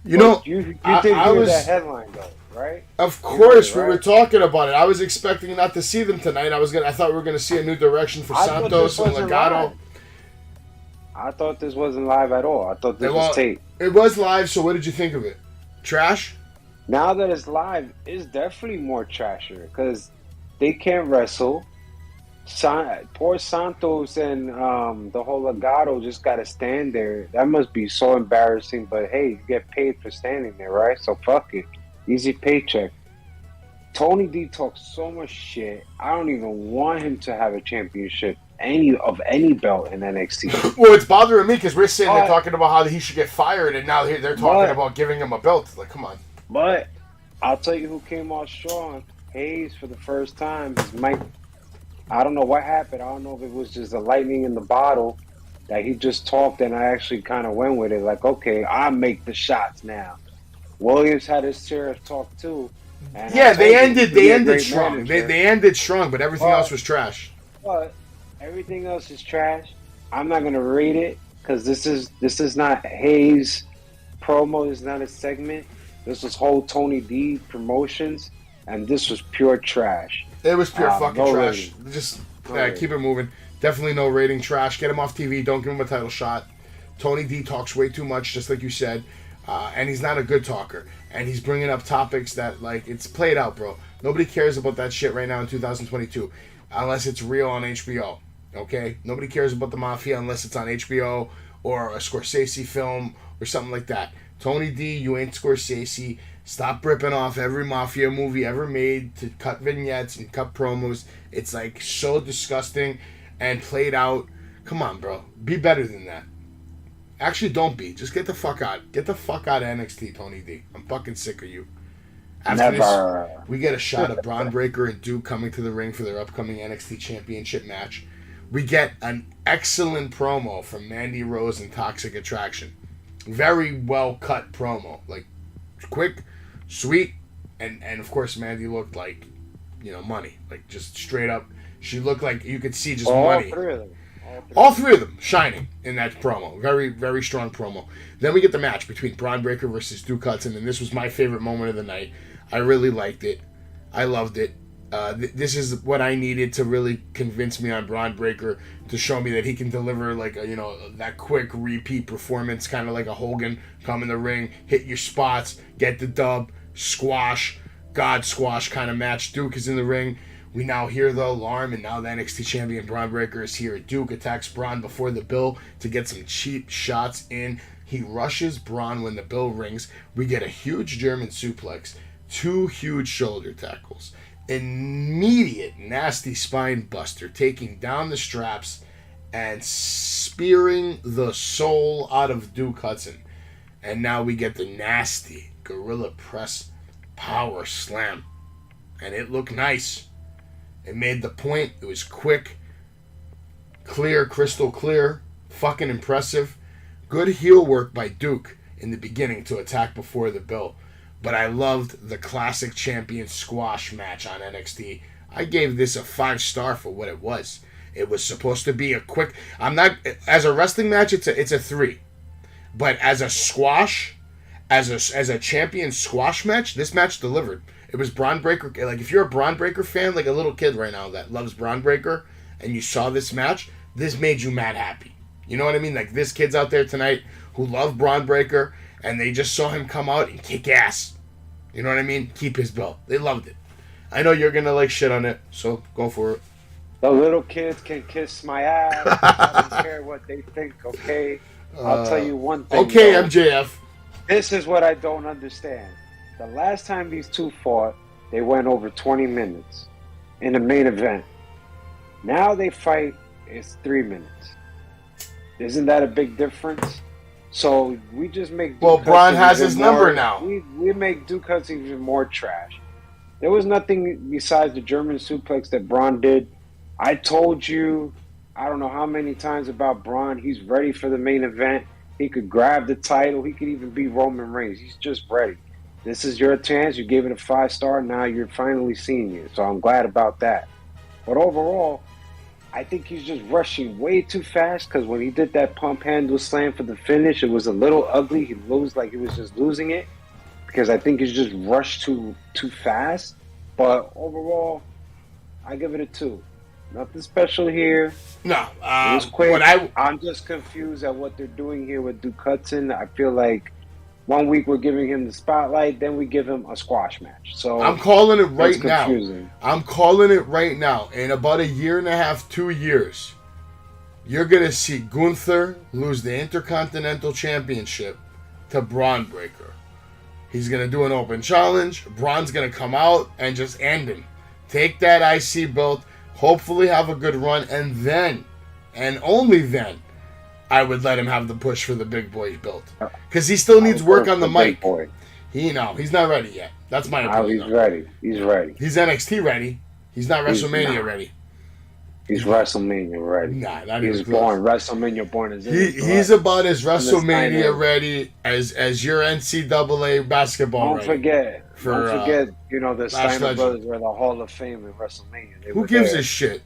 You know, you did hear that headline though, right? Of course, we were talking about it. I was expecting not to see them tonight. I thought we were going to see a new direction for Santos and Legado. I thought this wasn't live at all. I thought this was tape. It was live. So what did you think of it? Trash? Now that it's live, it's definitely more trashier because they can't wrestle. Poor Santos and the whole Legado just got to stand there. That must be so embarrassing. But hey, you get paid for standing there, right? So fuck it. Easy paycheck. Tony D talks so much shit. I don't even want him to have a championship, any belt in NXT. Well, it's bothering me because we're sitting there talking about how he should get fired, and now they're talking about giving him a belt. Like, come on. But I'll tell you who came off strong. Hayes for the first time. Mike. I don't know what happened. I don't know if it was just a lightning in the bottle that he just talked, and I actually kind of went with it. Like, okay, I make the shots now. Williams had his share of talk too. And they ended strong. They ended strong, but everything else was trash. But everything else is trash. I'm not gonna rate it because this is not Hayes promo. This is not a segment. This was whole Tony D promotions, and this was pure trash. It was pure fucking trash. Rating. Just keep it moving. Definitely no rating. Trash. Get him off TV. Don't give him a title shot. Tony D talks way too much, just like you said. And he's not a good talker. And he's bringing up topics that, like, it's played out, bro. Nobody cares about that shit right now in 2022. Unless it's real on HBO. Okay? Nobody cares about the Mafia unless it's on HBO or a Scorsese film or something like that. Tony D, you ain't Scorsese. Stop ripping off every Mafia movie ever made to cut vignettes and cut promos. It's, like, so disgusting and played out. Come on, bro. Be better than that. Actually, don't be. Just get the fuck out. Get the fuck out of NXT, Tony D. I'm fucking sick of you. After this, we get a shot of Braun Breaker and Duke coming to the ring for their upcoming NXT Championship match. We get an excellent promo from Mandy Rose and Toxic Attraction. Very well cut promo. Like, quick, sweet, and of course Mandy looked like, money. Like, just straight up. She looked like you could see just money. All three of them shining in that promo. Very, very strong promo. Then we get the match between Braun Breaker versus Duke Hudson, and this was my favorite moment of the night. I really liked it. I loved it. This is what I needed to really convince me on Braun Breaker, to show me that he can deliver like that quick repeat performance, kind of like a Hogan. Come in the ring, hit your spots, get the dub, squash, God squash kind of match. Duke is in the ring. We now hear the alarm, and now the NXT champion Braun Breaker is here. Duke attacks Braun before the bell to get some cheap shots in. He rushes Braun when the bell rings. We get a huge German suplex, 2 huge shoulder tackles, immediate nasty spine buster, taking down the straps and spearing the soul out of Duke Hudson. And now we get the nasty gorilla press power slam. And it looked nice. It made the point. It was quick, clear, crystal clear, fucking impressive. Good heel work by Duke in the beginning to attack before the bell. But I loved the classic champion squash match on NXT. I gave this a 5-star for what it was. It was supposed to be a quick... As a wrestling match, it's a 3. But as a squash, as a champion squash match, this match delivered. It was Braun Breaker. Like, if you're a Braun Breaker fan, like a little kid right now that loves Braun Breaker, and you saw this match, this made you mad happy. You know what I mean? Like, there's kids out there tonight who love Braun Breaker, and they just saw him come out and kick ass. You know what I mean? Keep his belt. They loved it. I know you're going to, like, shit on it, so go for it. The little kids can kiss my ass. I don't care what they think, okay? I'll tell you one thing. Okay, though. MJF. This is what I don't understand. The last time these two fought, they went over 20 minutes in the main event. Now they fight, it's 3 minutes. Isn't that a big difference? So we just make Duke Braun has his number now. We make Duke Hudson even more trash. There was nothing besides the German suplex that Braun did. I told you, I don't know how many times about Braun. He's ready for the main event. He could grab the title. He could even beat Roman Reigns. He's just ready. This is your chance. You gave it a 5-star. Now you're finally seeing it. So I'm glad about that. But overall, I think he's just rushing way too fast because when he did that pump handle slam for the finish, it was a little ugly. He looks like he was just losing it because I think he's just rushed too fast. But overall, I give it a 2. Nothing special here. No, It was quick. I'm just confused at what they're doing here with Duke Hudson. I feel like 1 week we're giving him the spotlight, then we give him a squash match. So I'm calling it right now. Confusing. I'm calling it right now. In about a year and a half, 2 years, you're going to see Gunther lose the Intercontinental Championship to Braun Breaker. He's going to do an open challenge. Braun's going to come out and just end him. Take that IC belt, hopefully have a good run, and then, and only then, I would let him have the push for the big boy belt. Because he still needs work on the mic. He's not ready yet. That's my opinion. He's ready. He's ready. He's NXT ready. He's not WrestleMania ready. He's WrestleMania ready. Nah, not he's even close. WrestleMania born as he's about as WrestleMania ready as your NCAA basketball Don't ready. Don't forget, the Steiner brothers were the Hall of Fame in WrestleMania. Who gives a shit?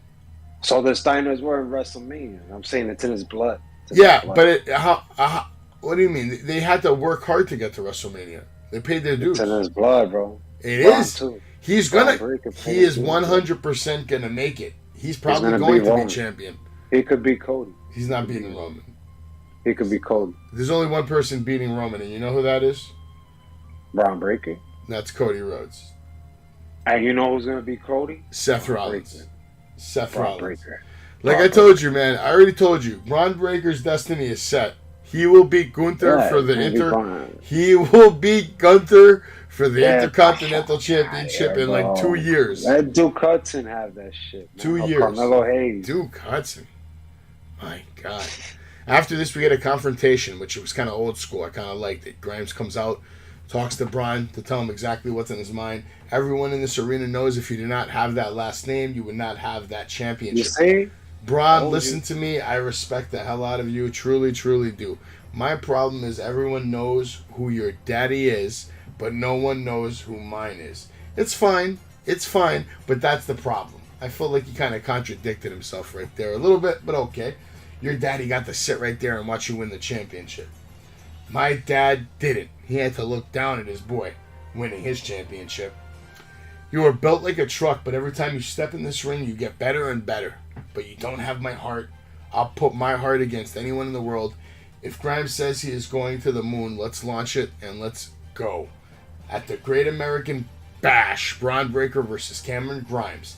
So the Steiners were in WrestleMania. I'm saying it's in his blood. But what do you mean? They had to work hard to get to WrestleMania. They paid their dues. It's in his blood, bro. It is. Too. He is 100% gonna make it. He's probably going to be champion. He could be Cody. He's not beating Roman. He could be Cody. There's only one person beating Roman, and you know who that is? Braun Breaker. That's Cody Rhodes. And you know who's gonna be Cody? Seth Rollins. Seth Rollins. Breaker. Like I told you, man. I already told you. Braun Breaker's destiny is set. He will beat Gunther for the He will beat Gunther for the Intercontinental Championship in like 2 years. Let Duke Hudson have that shit. Man. 2 years. Carmelo Hayes. Duke Hudson. My God. After this, we get a confrontation, which was kind of old school. I kind of liked it. Grimes comes out, talks to Braun to tell him exactly what's in his mind. Everyone in this arena knows if you do not have that last name, you would not have that championship. You see? Braun, listen to me. I respect the hell out of you. Truly, truly do. My problem is everyone knows who your daddy is, but no one knows who mine is. It's fine. It's fine, but that's the problem. I feel like he kind of contradicted himself right there a little bit, but okay. Your daddy got to sit right there and watch you win the championship. My dad didn't. He had to look down at his boy winning his championship. You are built like a truck, but every time you step in this ring, you get better and better. But you don't have my heart. I'll put my heart against anyone in the world. If Grimes says he is going to the moon, let's launch it and let's go. At the Great American Bash, Braun Breaker versus Cameron Grimes.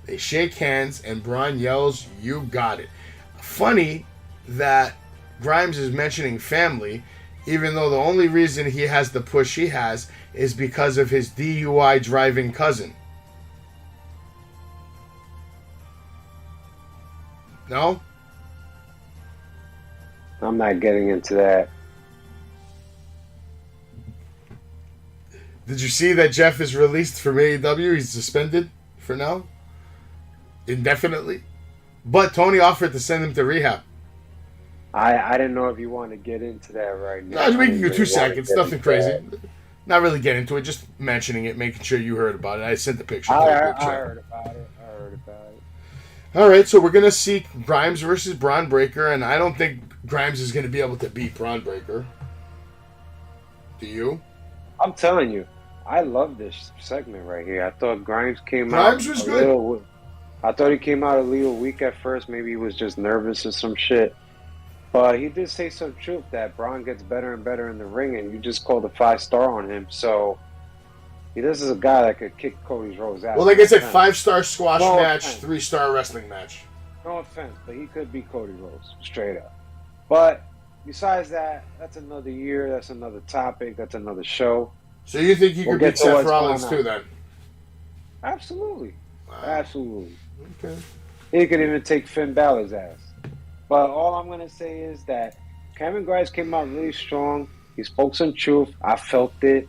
They shake hands and Braun yells, "You got it." Funny that Grimes is mentioning family, even though the only reason he has the push he has is because of his DUI driving cousin. No? I'm not getting into that. Did you see that Jeff is released from AEW? He's suspended for now? Indefinitely? But Tony offered to send him to rehab. I didn't know if you want to get into that right now. No, we can go 2 seconds. Nothing crazy. Not really get into it. Just mentioning it, making sure you heard about it. I sent the picture. I heard about it. All right, so we're going to see Grimes versus Braun Breaker, and I don't think Grimes is going to be able to beat Braun Breaker. Do you? I'm telling you, I love this segment right here. I thought Grimes came out. Grimes was good. I thought he came out a little weak at first. Maybe he was just nervous or some shit. But he did say some truth that Braun gets better and better in the ring, and you just called a 5-star on him. So this is a guy that could kick Cody Rhodes out. Well, like I said, 5-star squash match, offense. 3-star wrestling match. No offense, but he could beat Cody Rhodes, straight up. But besides that, that's another year, that's another topic, that's another show. So you think he could beat Seth Rollins too, then? Absolutely. Wow. Absolutely. Okay. He could even take Finn Balor's ass. But all I'm going to say is that Cameron Grimes came out really strong. He spoke some truth. I felt it.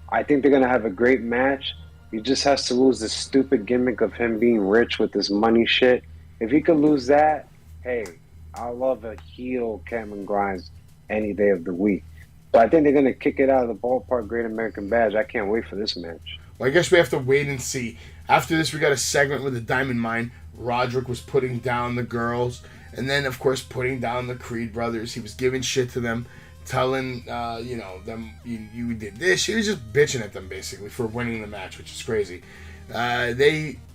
I think they're going to have a great match. He just has to lose this stupid gimmick of him being rich with this money shit. If he could lose that, hey, I love a heel Cameron Grimes any day of the week. So I think they're going to kick it out of the ballpark, Great American Bash. I can't wait for this match. Well, I guess we have to wait and see. After this, we got a segment with the Diamond Mine. Roderick was putting down the girls, and then, of course, putting down the Creed brothers. He was giving shit to them, telling, them, you did this. He was just bitching at them, basically, for winning the match, which is crazy.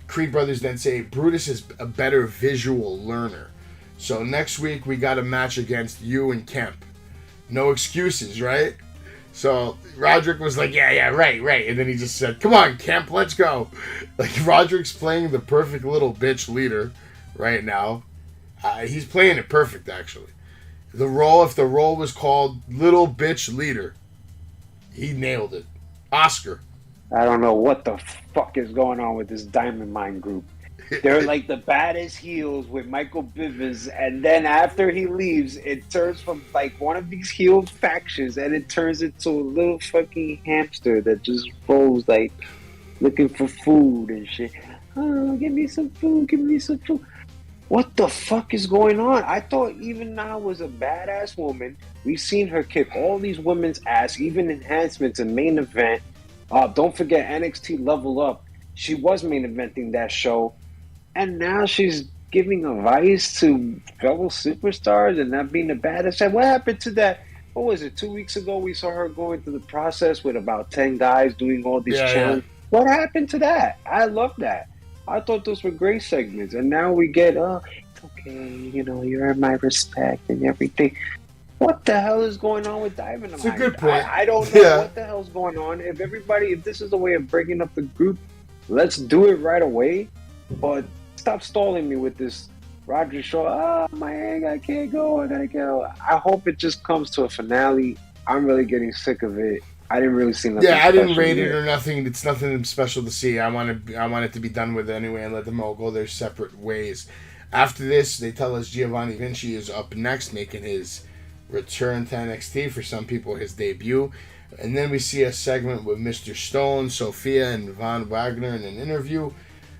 Creed brothers then say, Brutus is a better visual learner. So next week, we got a match against you and Kemp. No excuses, right? So Roderick was like, yeah, right. And then he just said, come on, Kemp, let's go. Like, Roderick's playing the perfect little bitch leader right now. He's playing it perfect, actually. If the role was called little bitch leader, he nailed it. Oscar. I don't know what the fuck is going on with this Diamond Mine group. They're like the baddest heels with Michael Bivens, and then after he leaves, it turns from like one of these heel factions, and it turns into a little fucking hamster that just rolls like looking for food and shit. Oh, give me some food, give me some food. What the fuck is going on? I thought Even Now was a badass woman. We've seen her kick all these women's ass, even enhancements and main event. Don't forget NXT Level Up. She was main eventing that show. And now she's giving advice to fellow superstars and not being the baddest. What happened to that? What was it? 2 weeks ago, we saw her going through the process with about 10 guys doing all these challenges. Yeah. What happened to that? I love that. I thought those were great segments. And now we get, it's okay, you're my respect and everything. What the hell is going on with Diamond? It's a good point. I don't know what the hell's going on. If this is a way of breaking up the group, let's do it right away. But stop stalling me with this Roger Shaw. My egg, I can't go. I gotta go. I hope it just comes to a finale. I'm really getting sick of it. I didn't really see nothing. Yeah, I didn't rate it or nothing. It's nothing special to see. I want it to be done with anyway and let them all go their separate ways. After this, they tell us Giovanni Vinci is up next, making his return to NXT, for some people his debut. And then we see a segment with Mr. Stone, Sophia, and Von Wagner in an interview.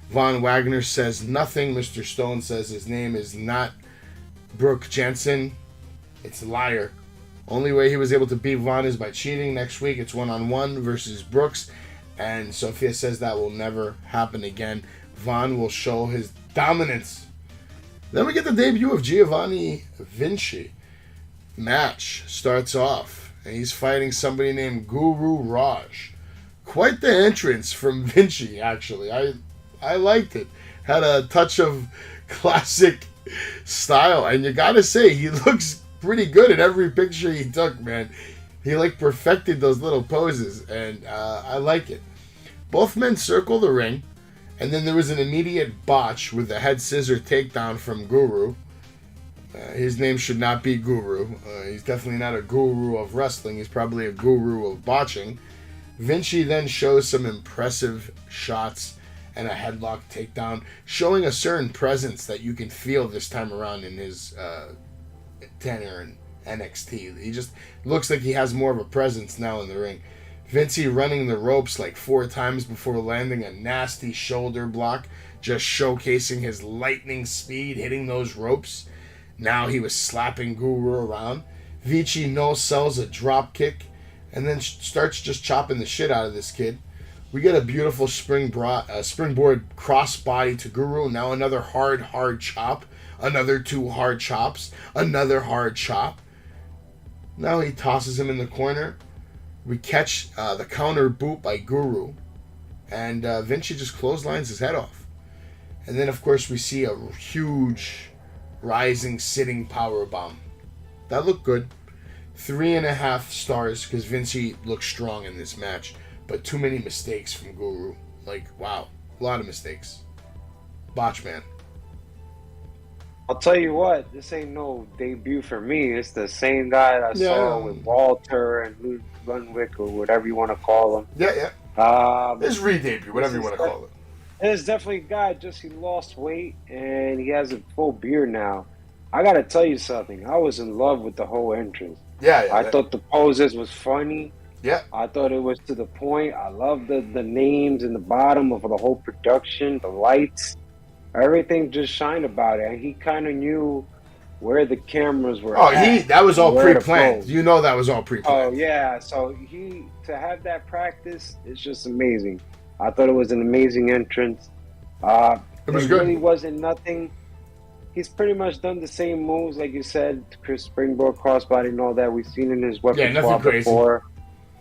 Von Wagner says nothing. Mr. Stone says his name is not Brooke Jensen. It's a liar. Only way he was able to beat Von is by cheating. Next week it's 1-on-1 versus Brooks. And Sophia says that will never happen again. Von will show his dominance. Then we get the debut of Giovanni Vinci. Match starts off, and he's fighting somebody named Guru Raj. Quite the entrance from Vinci, actually. I liked it. Had a touch of classic style, and you gotta say, he looks pretty good in every picture he took, man. He perfected those little poses, and I like it. Both men circle the ring, and then there was an immediate botch with the head scissor takedown from Guru. His name should not be Guru. He's definitely not a guru of wrestling. He's probably a guru of botching. Vinci then shows some impressive shots and a headlock takedown, showing a certain presence that you can feel this time around in his tenure in NXT. He just looks like he has more of a presence now in the ring. Vinci running the ropes like 4 times before landing a nasty shoulder block, just showcasing his lightning speed hitting those ropes. Now he was slapping Guru around. Vinci no-sells a drop kick and then starts just chopping the shit out of this kid. We get a beautiful springboard crossbody to Guru. Now another hard chop. Another 2 hard chops. Another hard chop. Now he tosses him in the corner. We catch the counter boot by Guru. And Vinci just clotheslines his head off. And then, of course, we see a huge rising sitting power bomb. That looked good. 3.5 stars because Vinci looked strong in this match. But too many mistakes from Guru. Wow. A lot of mistakes. Botch, man. I'll tell you what, this ain't no debut for me. It's the same guy that I saw with Walter and Lundwick or whatever you want to call him. Yeah. His re-debut, whatever you want to call it. There's definitely a guy, he lost weight and he has a full beard now. I gotta tell you something. I was in love with the whole entrance. I thought the poses was funny. Yeah. I thought it was to the point. I love the names in the bottom of the whole production, the lights. Everything just shined about it. And he kind of knew where the cameras were. Oh, at that was all and where to pre-planned. pose. You know that was all Oh pre-planned. yeah, so to have that practice is just amazing. I thought it was an amazing entrance. It was It good. really wasn't nothing. He's pretty much done the same moves, like you said, Chris Springboard, crossbody, and all that we've seen in his Yeah, nothing repertoire crazy. before.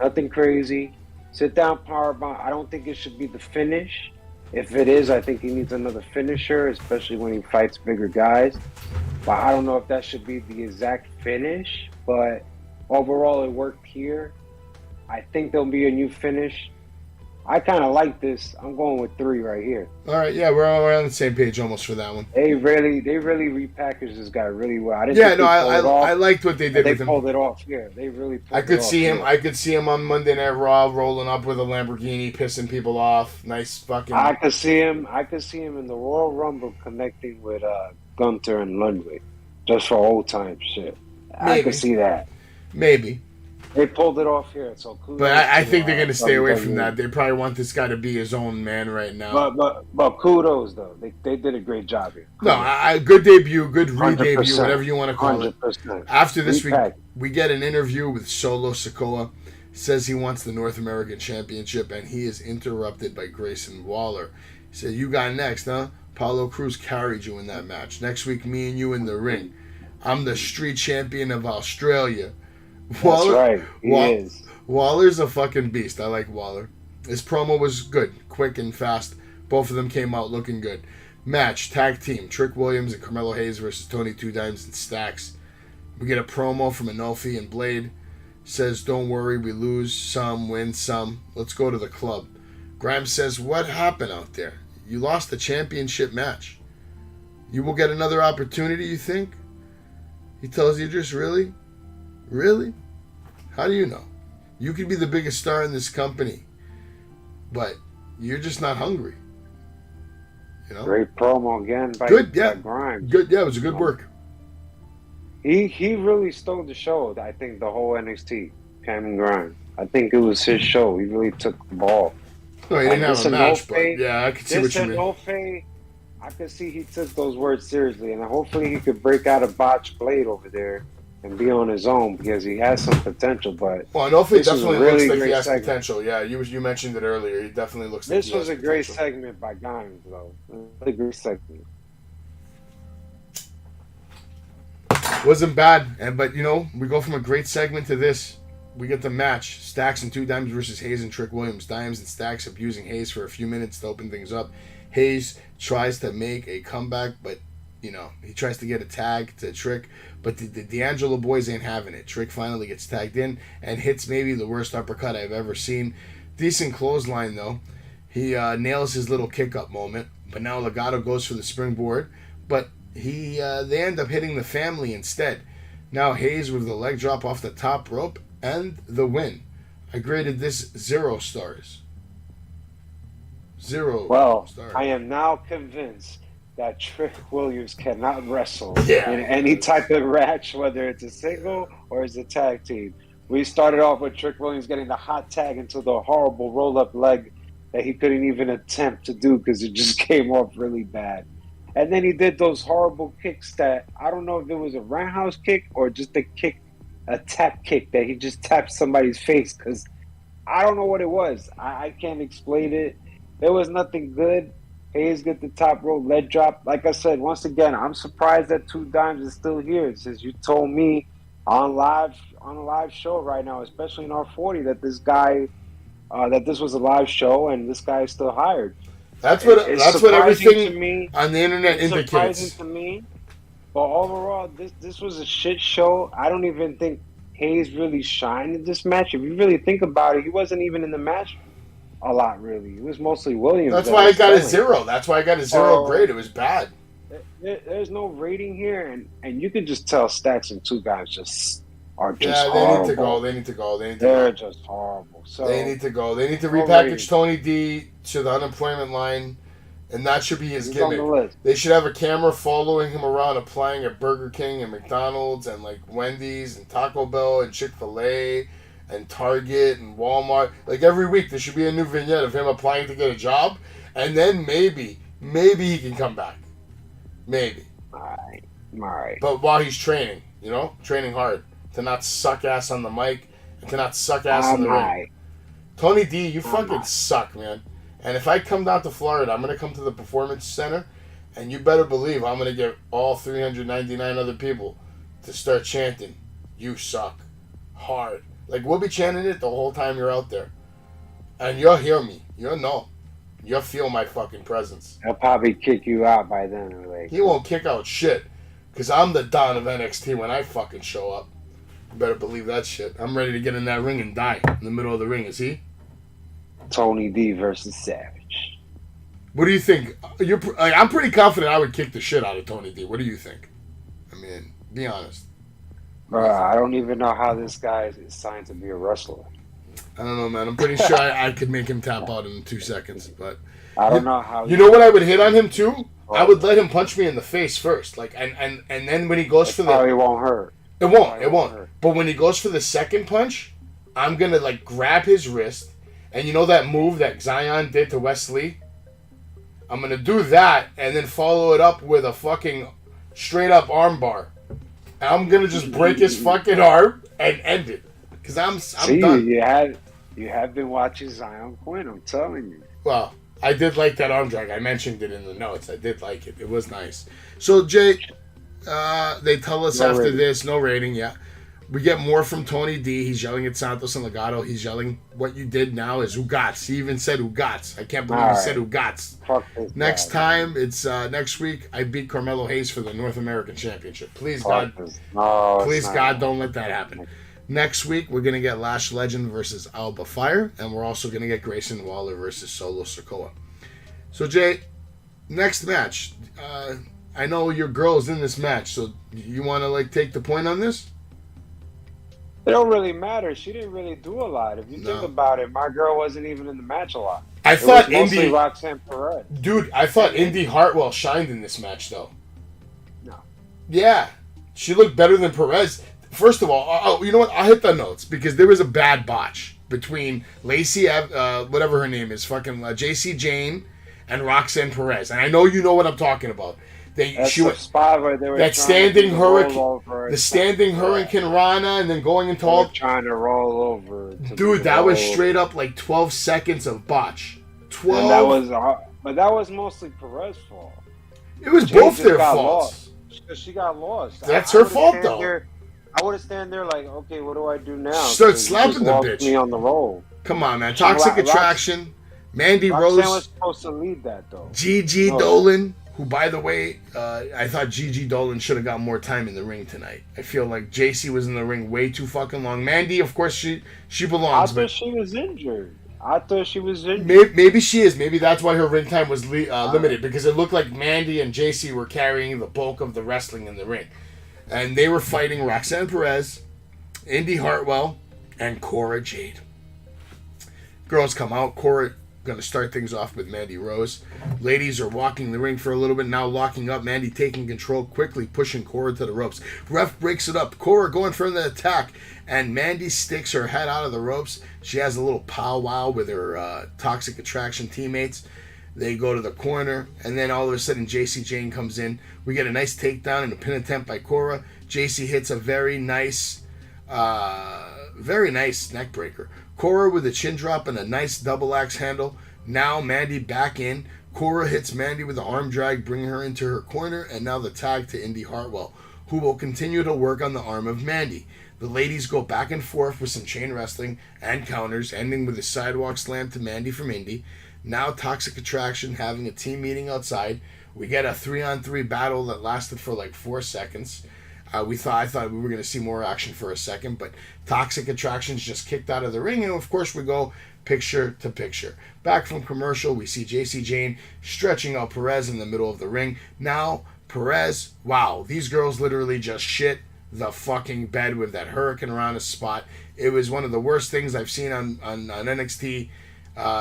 Nothing crazy. Sit down powerbomb. I don't think it should be the finish. If it is, I think he needs another finisher, especially when he fights bigger guys. But I don't know if that should be the exact finish. But overall, it worked here. I think there'll be a new finish. I kind of like this. I'm going with 3 right here. All right, yeah, we're on the same page almost for that one. They really repackaged this guy really well. I didn't Yeah, think no, they pulled it off, I liked what they did they with him. pulled it off. Yeah, they really pulled I could it off. see him. Yeah. I could see him on Monday Night Raw rolling up with a Lamborghini, pissing people off. Nice fucking. I could see him in the Royal Rumble connecting with Gunther and Ludwig, just for old time shit. I Maybe. could see that. Maybe. They pulled it off here, so kudos But I to, think they're going to stay away WWE. from that. They probably want this guy to be his own man right now. But kudos though, they did a great job here. No, good debut, good re-debut, 100%, whatever you want to call it. 100%. After this, Repack. we get an interview with Solo Sikoa. Says he wants the North American Championship, and he is interrupted by Grayson Waller. He said, "You got next, huh? Paulo Cruz carried you in that match. Next week, me and you in the ring. I'm the street champion of Australia." That's right. He is. Waller's a fucking beast. I like Waller. His promo was good, quick and fast. Both of them came out looking good. Match, tag team, Trick Williams and Carmelo Hayes versus Tony Two Dimes and Stacks. We get a promo from Anolfi and Blade. Says, "Don't worry, we lose some, win some. Let's go to the club." Grimes says, "What happened out there? You lost the championship match. You will get another opportunity, you think?" He tells Idris, "Really? Really? How do you know? You could be the biggest star in this company, but you're just not hungry." You know? Great promo again by, Good, yeah. by Grimes. Good, yeah, it was a good work. He really stole the show. I think the whole NXT, Cameron Grimes. I think it was his show. He really took the ball. No, he didn't have a match, but Onofre- yeah, I could see what you mean. Onofre, I could see he took those words seriously, and hopefully he could break out a botched Blade over there and be on his own because he has some potential. But Well, Anolfi this was a definitely really looks like he great has segment. potential. Yeah, you mentioned it earlier. He definitely looks like this he has was a great potential. segment by Grimes, though. A great segment. Wasn't bad, but we go from a great segment to this. We get the match: Stacks and Two Dimes versus Hayes and Trick Williams. Dimes and Stacks abusing Hayes for a few minutes to open things up. Hayes tries to make a comeback, but he tries to get a tag to Trick, but the D'Angelo boys ain't having it. Trick finally gets tagged in and hits maybe the worst uppercut I've ever seen. Decent clothesline though. He nails his little kick-up moment, but now Legato goes for the springboard, but they end up hitting the family instead. Now Hayes with the leg drop off the top rope and the win. I graded this 0 stars. 0 Well, stars. I am now convinced that Trick Williams cannot wrestle Yeah. in any type of match, whether it's a single or it's a tag team. We started off with Trick Williams getting the hot tag into the horrible roll-up leg that he couldn't even attempt to do because it just came off really bad. And then he did those horrible kicks that, I don't know if it was a roundhouse kick or just a tap kick that he just tapped somebody's face because I don't know what it was. I can't explain it. There was nothing good. Hayes get the top rope leg drop. Like I said, once again, I'm surprised that Two Dimes is still here. Since you told me on a live show right now, especially in R40, that this guy, that this was a live show and this guy is still hired. That's what surprising everything to me. on the internet It's surprising indicates. to me. But overall, this was a shit show. I don't even think Hayes really shined in this match. If you really think about it, he wasn't even in the match a lot, really. It was mostly Williams. That's that why I was got a selling. 0. That's why I got a 0 Oh. grade. It was bad. There's no rating here, and you can just tell Stacks and Two Guys just are just Yeah, horrible. they need to go. They're just horrible. So They need to go. They need to No repackage rating. Tony D to the unemployment line, and that should be his he's on the gimmick. list. They should have a camera following him around, applying at Burger King and McDonald's and like Wendy's and Taco Bell and Chick-fil-A and Target and Walmart. Like every week, there should be a new vignette of him applying to get a job, and then maybe he can come back. Maybe. Alright. But while he's training, training hard to not suck ass on the mic and to not suck ass in the ring. Tony D, you fucking suck, man. And if I come down to Florida, I'm gonna come to the Performance Center, and you better believe I'm gonna get all 399 other people to start chanting, "You suck," hard. Like we'll be chanting it the whole time you're out there, and you'll hear me. You'll know. You'll feel my fucking presence. He'll probably kick you out by then. Like, he won't kick out shit, because I'm the Don of NXT when I fucking show up. You better believe that shit. I'm ready to get in that ring and die in the middle of the ring. Is he? Tony D versus Savage. What do you think? I'm pretty confident I would kick the shit out of Tony D. What do you think? I mean, be honest. I don't even know how this guy is signed to be a wrestler. I don't know, man. I'm pretty sure I could make him tap out in 2 seconds, but I don't know how. You know what I would hit on him too? I would let him punch me in the face first, like, and then when he goes for the, probably won't hurt. It won't. Hurt. But when he goes for the second punch, I'm gonna like grab his wrist, and you know that move that Zion did to Wesley? I'm gonna do that, and then follow it up with a fucking straight up arm bar. And I'm gonna just break his fucking arm and end it, cause I'm done. You have been watching Zion Quinn, I'm telling you. Well, I did like that arm drag. I mentioned it in the notes. I did like it. It was nice. So, Jay, they tell us after this, no rating, yeah. We get more from Tony D. He's yelling at Santos and Legato. He's yelling, what you did now is Ugats. He even said Ugats. I can't believe he said Ugats. Next time, it's next week, I beat Carmelo Hayes for the North American Championship. Please, God, don't let that happen. Next week, we're going to get Lash Legend versus Alba Fire, and we're also going to get Grayson Waller versus Solo Sikoa. So, Jay, next match. I know your girl's in this match, so you want to take the point on this? It don't really matter. She didn't really do a lot. If you think about it, my girl wasn't even in the match a lot. I thought Indy Roxanne Perez. Dude, I thought Indy Hartwell shined in this match, though. No. Yeah, she looked better than Perez. First of all, you know what? I'll hit the notes because there was a bad botch between Lacey, whatever her name is, fucking JC Jane, and Roxanne Perez. And I know you know what I'm talking about. Spot where they were that standing hurricane, the standing hurricane Rana, and then going into all trying to roll over. Dude, that was straight up 12 seconds of botch. 12. But that was mostly Perez's fault. It was both their faults. She got lost. That's her fault, though. I would have stand there okay, what do I do now? Start slapping the bitch. Me on the roll. Come on, man. Toxic Attraction. Mandy Rose. Roxanne was supposed to lead that, though. Gigi Dolan, who, by the way, I thought Gigi Dolan should have got more time in the ring tonight. I feel like JC was in the ring way too fucking long. Mandy, of course, she belongs. I thought she was injured. Maybe she is. Maybe that's why her ring time was limited, because it looked like Mandy and JC were carrying the bulk of the wrestling in the ring. And they were fighting Roxanne Perez, Indy Hartwell, and Cora Jade. Girls come out. Cora going to start things off with Mandy Rose. Ladies are walking the ring for a little bit, now locking up. Mandy taking control, quickly pushing Cora to the ropes. Ref breaks it up. Cora going for the attack, and Mandy sticks her head out of the ropes. She has a little powwow with her Toxic Attraction teammates. They go to the corner, and then all of a sudden, JC Jane comes in. We get a nice takedown and a pin attempt by Cora. JC hits a very nice neck breaker. Cora with a chin drop and a nice double axe handle. Now Mandy back in. Cora hits Mandy with an arm drag, bringing her into her corner, and now the tag to Indy Hartwell, who will continue to work on the arm of Mandy. The ladies go back and forth with some chain wrestling and counters, ending with a sidewalk slam to Mandy from Indy. Now Toxic Attraction having a team meeting outside. We get a 3-on-3 battle that lasted for 4 seconds. I thought we were going to see more action for a second, but Toxic Attraction's just kicked out of the ring, and of course we go picture to picture. Back from commercial, we see JC Jane stretching out Perez in the middle of the ring. Now Perez, wow, these girls literally just shit the fucking bed with that Hurricane Rana spot. It was one of the worst things I've seen on NXT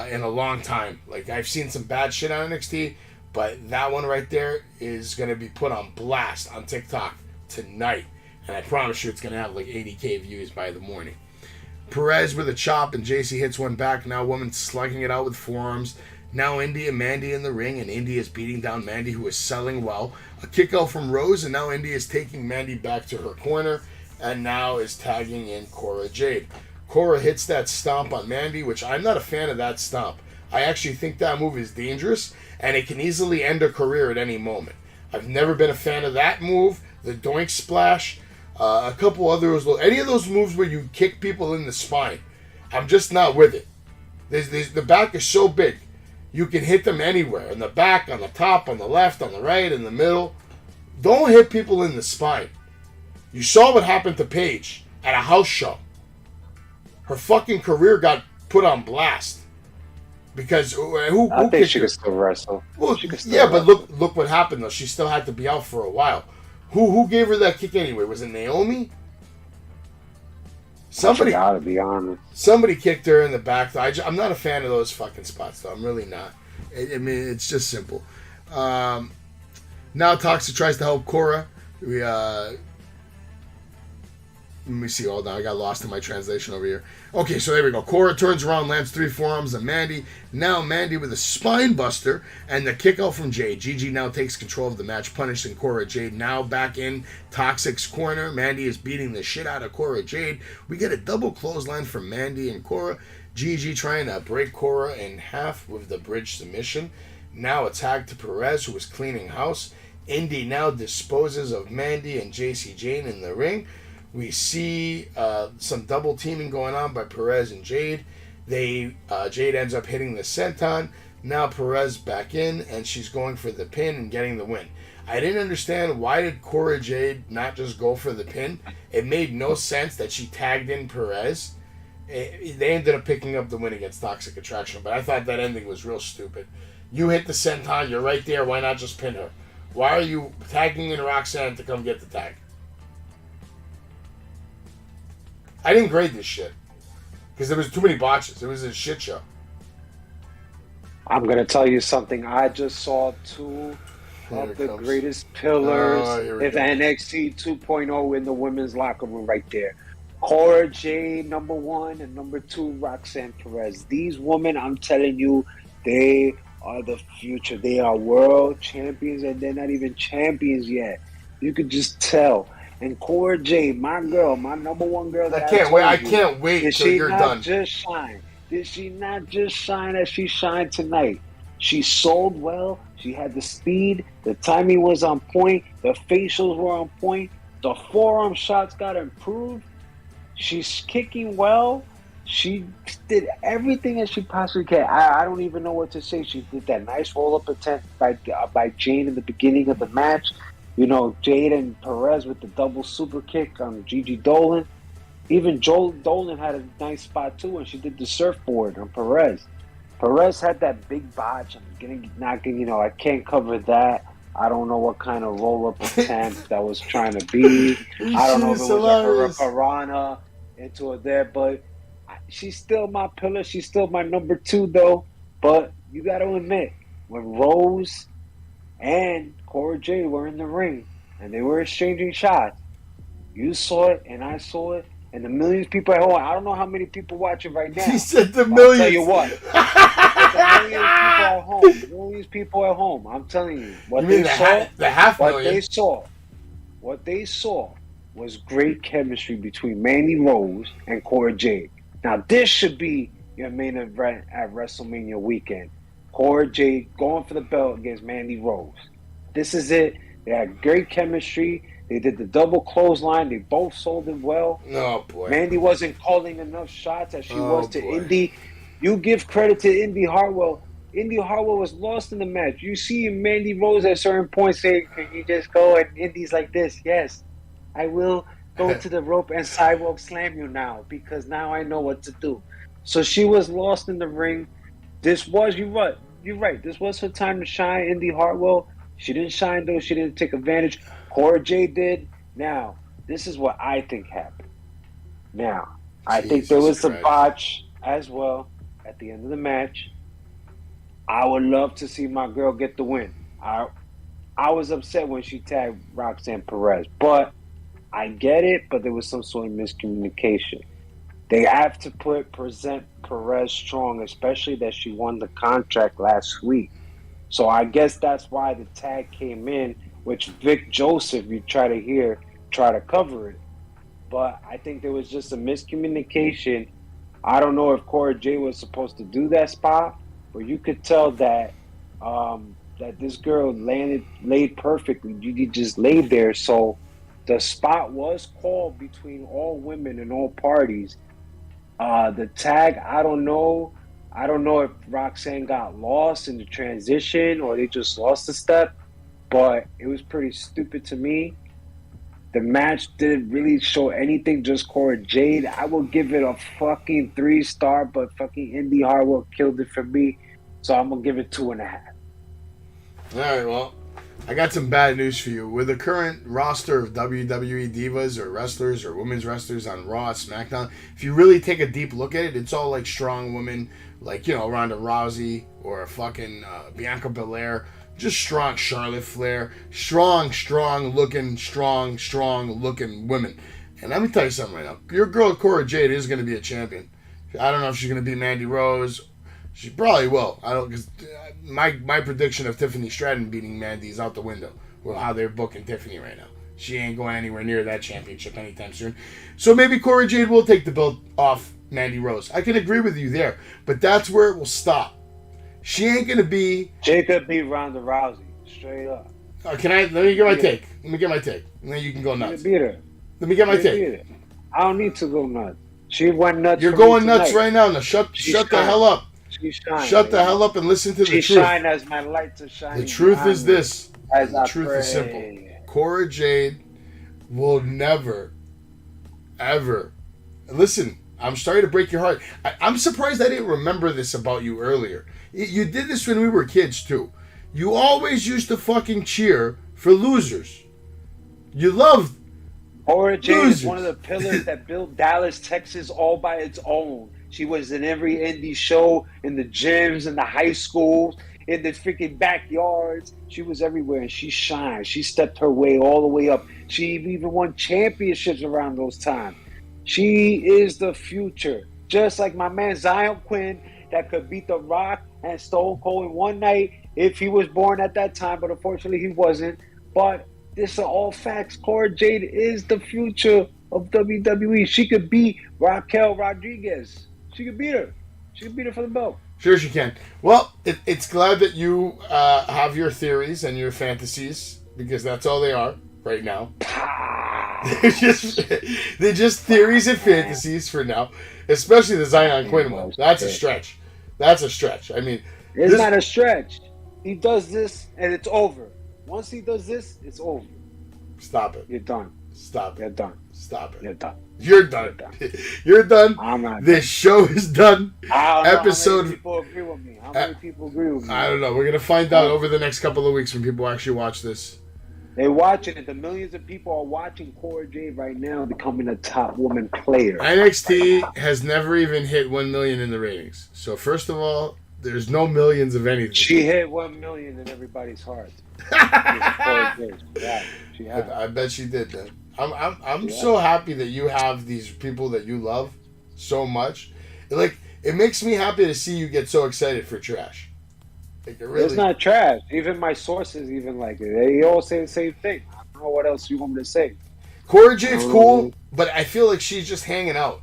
in a long time. I've seen some bad shit on NXT, but that one right there is going to be put on blast on TikTok tonight, and I promise you it's going to have 80k views by the morning. Perez with a chop, and JC hits one back. Now woman slugging it out with forearms. Now Indy and Mandy in the ring, and Indy is beating down Mandy, who is selling well. A kick out from Rose, and now Indy is taking Mandy back to her corner, and now is tagging in Cora Jade. Cora hits that stomp on Mandy, which I'm not a fan of that stomp. I actually think that move is dangerous, and it can easily end a career at any moment. I've never been a fan of that move, the doink splash, a couple others, any of those moves where you kick people in the spine. I'm just not with it. The back is so big. You can hit them anywhere. In the back, on the top, on the left, on the right, in the middle. Don't hit people in the spine. You saw what happened to Paige at a house show. Her fucking career got put on blast. Because who I think she could still wrestle. Well, yeah, but look what happened though. She still had to be out for a while. Who gave her that kick anyway? Was it Naomi? Somebody gotta be honest. Somebody kicked her in the back. I'm not a fan of those fucking spots though. I'm really not. I mean, it's just simple. Now Toxic tries to help Cora. Let me see. Hold on. I got lost in my translation over here. Okay, so there we go. Cora turns around, lands 3 forearms on Mandy. Now Mandy with a spine buster and the kick out from Jade. Gigi now takes control of the match, punishing Cora Jade. Now back in Toxic's corner. Mandy is beating the shit out of Cora Jade. We get a double clothesline from Mandy and Cora. Gigi trying to break Cora in half with the bridge submission. Now a tag to Perez, who is cleaning house. Indy now disposes of Mandy and JC Jane in the ring. We see some double teaming going on by Perez and Jade. Jade ends up hitting the senton. Now Perez back in, and she's going for the pin and getting the win. I didn't understand, why did Cora Jade not just go for the pin? It made no sense that she tagged in Perez. They ended up picking up the win against Toxic Attraction, but I thought that ending was real stupid. You hit the senton, you're right there, why not just pin her? Why are you tagging in Roxanne to come get the tag? I didn't grade this shit because there was too many botches. It was a shit show. I'm going to tell you something. I just saw two of the greatest pillars of NXT 2.0 in the women's locker room right there. Cora Jade, number 1, and number 2, Roxanne Perez. These women, I'm telling you, they are the future. They are world champions, and they're not even champions yet. You could just tell. And Cora Jade, my girl, my number 1 girl. I can't wait till you're done. Did she not just shine as she shined tonight? She sold well. She had the speed. The timing was on point. The facials were on point. The forearm shots got improved. She's kicking well. She did everything that she possibly can. I don't even know what to say. She did that nice roll-up attempt by Jane in the beginning of the match. You know, Jade and Perez with the double super kick on Gigi Dolan. Even Dolan had a nice spot too when she did the surfboard on Perez. Perez had that big botch. I can't cover that. I don't know what kind of roll-up attempt that was trying to be. I don't know if it was a Hurricanrana into it there, but she's still my pillar. She's still my number 2 though. But you got to admit, when Rose and Cora Jade were in the ring and they were exchanging shots, you saw it and I saw it, and the millions of people at home. I don't know how many people watching right now. He said the millions. I'll tell you what. Millions of people at home. I'm telling you. What they saw was great chemistry between Mandy Rose and Cora Jade. Now this should be your main event at WrestleMania weekend. Cora Jade going for the belt against Mandy Rose. This is it. They had great chemistry. They did the double clothesline. They both sold it well. Oh, boy. Mandy wasn't calling enough shots as she was to Indy. You give credit to Indy Hartwell. Indy Hartwell was lost in the match. You see Mandy Rose at certain points saying, "Can you just go?" And Indy's like this. Yes, I will go to the rope and sidewalk slam you now because now I know what to do. So she was lost in the ring. You're right. This was her time to shine, Indy Hartwell. She didn't shine, though. She didn't take advantage. Cora Jade did. Now, this is what I think happened. Now, I think there was a botch as well at the end of the match. I would love to see my girl get the win. I was upset when she tagged Roxanne Perez, but I get it, but there was some sort of miscommunication. They have to present Perez strong, especially that she won the contract last week. So I guess that's why the tag came in, which Vic Joseph, you try to cover it. But I think there was just a miscommunication. I don't know if Cora Jade was supposed to do that spot, but you could tell that that this girl laid perfectly. You just laid there. So the spot was called between all women and all parties. The tag, I don't know. I don't know if Roxanne got lost in the transition or they just lost a step, but it was pretty stupid to me. The match didn't really show anything, just Cora Jade. I will give it a fucking 3-star, but fucking Indy Hartwell killed it for me. So I'm going to give it 2.5. All right, well, I got some bad news for you. With the current roster of WWE divas or wrestlers or women's wrestlers on Raw, SmackDown, if you really take a deep look at it, it's all like strong women, like, Ronda Rousey or fucking Bianca Belair. Just strong Charlotte Flair. Strong looking women. And let me tell you something right now. Your girl Cora Jade is going to be a champion. I don't know if she's going to be Mandy Rose. She probably will. I don't, because my prediction of Tiffany Stratton beating Mandy is out the window. Well, how they're booking Tiffany right now. She ain't going anywhere near that championship anytime soon. So maybe Cora Jade will take the belt off Mandy Rose. I can agree with you there. But that's where it will stop. She ain't going to be... Jacob beat Ronda Rousey. Straight up. Let me get my take. And then you can go nuts. Beat her. Let me get my take. I don't need to go nuts. She went nuts. You're going nuts right now. Now shut the hell up. Shut the hell up and listen to the truth. She shine as my light to shine. The truth is this. The truth is simple. Cora Jade will never, ever... Listen, I'm sorry to break your heart. I'm surprised I didn't remember this about you earlier. You did this when we were kids, too. You always used to fucking cheer for losers. You loved Cora Jade losers. is one of the pillars that built Dallas, Texas all by its own. She was in every indie show, in the gyms, in the high schools, in the freaking backyards. She was everywhere, and she shined. She stepped her way all the way up. She even won championships around those times. She is the future. Just like my man Zion Quinn that could beat The Rock and Stone Cold in one night if he was born at that time, but unfortunately he wasn't. But this are all facts. Cora Jade is the future of WWE. She could beat Raquel Rodriguez. She could beat her. She could beat her for the belt. Sure she can. Well, it's glad that you have your theories and your fantasies, because that's all they are right now. they're just theories and fantasies for now, especially the Zion Quinn one. That's a stretch. I mean, it's not a stretch. He does this and it's over. Once he does this, it's over. Stop it. You're done. Stop it. You're done. Stop it. You're done. You're done. You're done. I'm not. This show is done. I don't know Episode. how many people agree with me. How many people agree with me? I don't know. We're gonna find out over the next couple of weeks when people actually watch this. They're watching it. The millions of people are watching Cora Jade right now becoming a top woman player. NXT has never even hit 1 million in the ratings. So first of all, there's no millions of anything. She hit 1 million in everybody's heart. I bet she did that. I'm so happy that you have these people that you love so much. It makes me happy to see you get so excited for trash. It's not trash. Even my sources even like it. They all say the same thing. I don't know what else you want me to say. Cora Jade's cool, but I feel like she's just hanging out.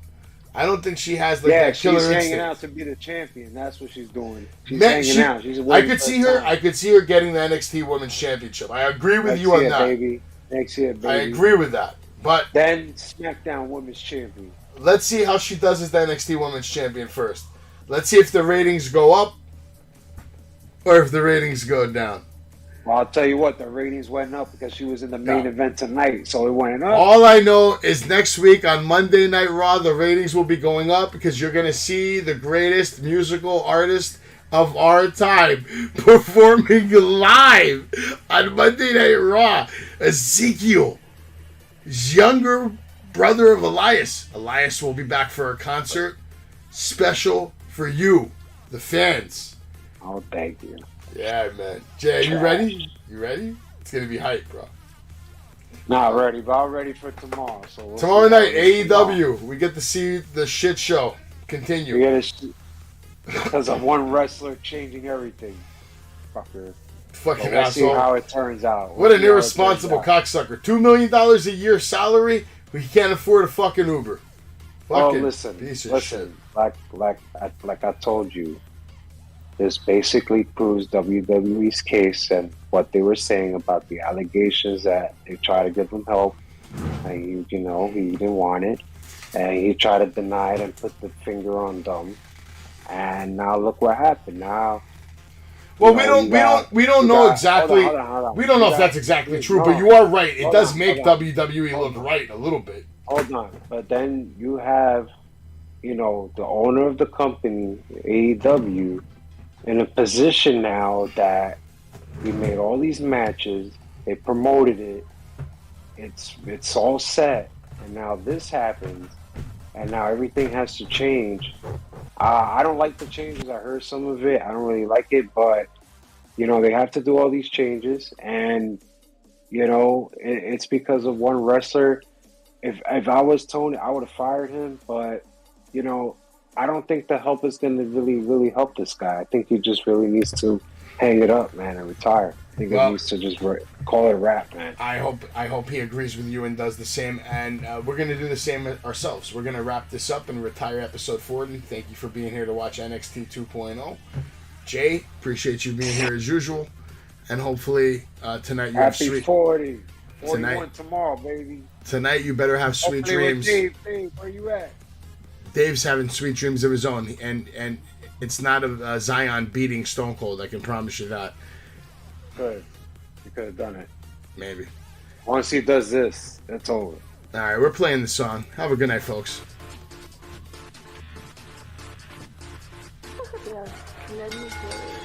I don't think she has that killer she's instinct. hanging out to be the champion. That's what she's doing. She's hanging out. She's I could see her getting the NXT Women's Championship. I agree with you on that. Baby. Next year, baby. I agree with that. But then SmackDown Women's Champion. Let's see how she does as the NXT Women's Champion first. Let's see if the ratings go up or if the ratings go down. Well, I'll tell you what, the ratings went up because she was in the main event tonight, so it went up. All I know is next week on Monday Night Raw, the ratings will be going up because you're going to see the greatest musical artist of our time performing live on Monday Night Raw. Ezekiel, his younger brother of Elias. Elias will be back for a concert special for you, the fans. Oh, thank you. Yeah, man. Jay, you ready? You ready? It's going to be hype, bro. Not ready, but I'm ready for tomorrow. So we'll Tomorrow see how night, it is tomorrow. AEW. We get to see the shit show continue. We get because of one wrestler changing everything. Fucker. Fucking But we'll see asshole. how it turns out. What We'll an see how it irresponsible turns out. cocksucker. $2 million a year salary, but he can't afford a fucking Uber. Oh, Fucking listen, piece of listen. Like I told you, this basically proves WWE's case and what they were saying about the allegations that they try to give him help, and he didn't want it, and he tried to deny it and put the finger on them, and now look what happened. Now, Well, you know, we don't know exactly. Hold on. We don't know if that's exactly true, but you are right. It does make hold on. WWE Hold look on. right a little bit. Hold on, but then you have, the owner of the company, AEW, in a position now that he made all these matches, they promoted it, it's all set, and now this happens, and now everything has to change. I don't like the changes. I heard some of it. I don't really like it, but they have to do all these changes, and it's because of one wrestler. If I was Tony, I would have fired him, but I don't think the help is going to really help this guy. I think he just really needs to hang it up, man, and retire. I think he needs to just call it a wrap, man. I hope he agrees with you and does the same, and we're going to do the same ourselves. We're going to wrap this up and retire episode 40. Thank you for being here to watch NXT 2.0. Jay, appreciate you being here as usual, and hopefully tonight you have Happy sweet... 40. 41 Tonight. tomorrow, baby. Tonight you better have sweet Hopefully dreams. with Dave, where you at? Dave's having sweet dreams of his own, and it's not of Zion beating Stone Cold. I can promise you that. Good. You could have done it. Maybe. Once he does this, it's over. All right, we're playing the song. Have a good night, folks.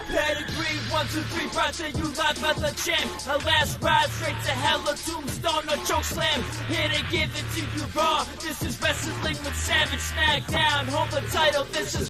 Pedigree, 1, 2, 3, brought to you live by the champ. A last ride straight to hell, a tombstone, a choke slam. Here to give it to you raw. This is wrestling with Savage Smackdown. Hold the title, this is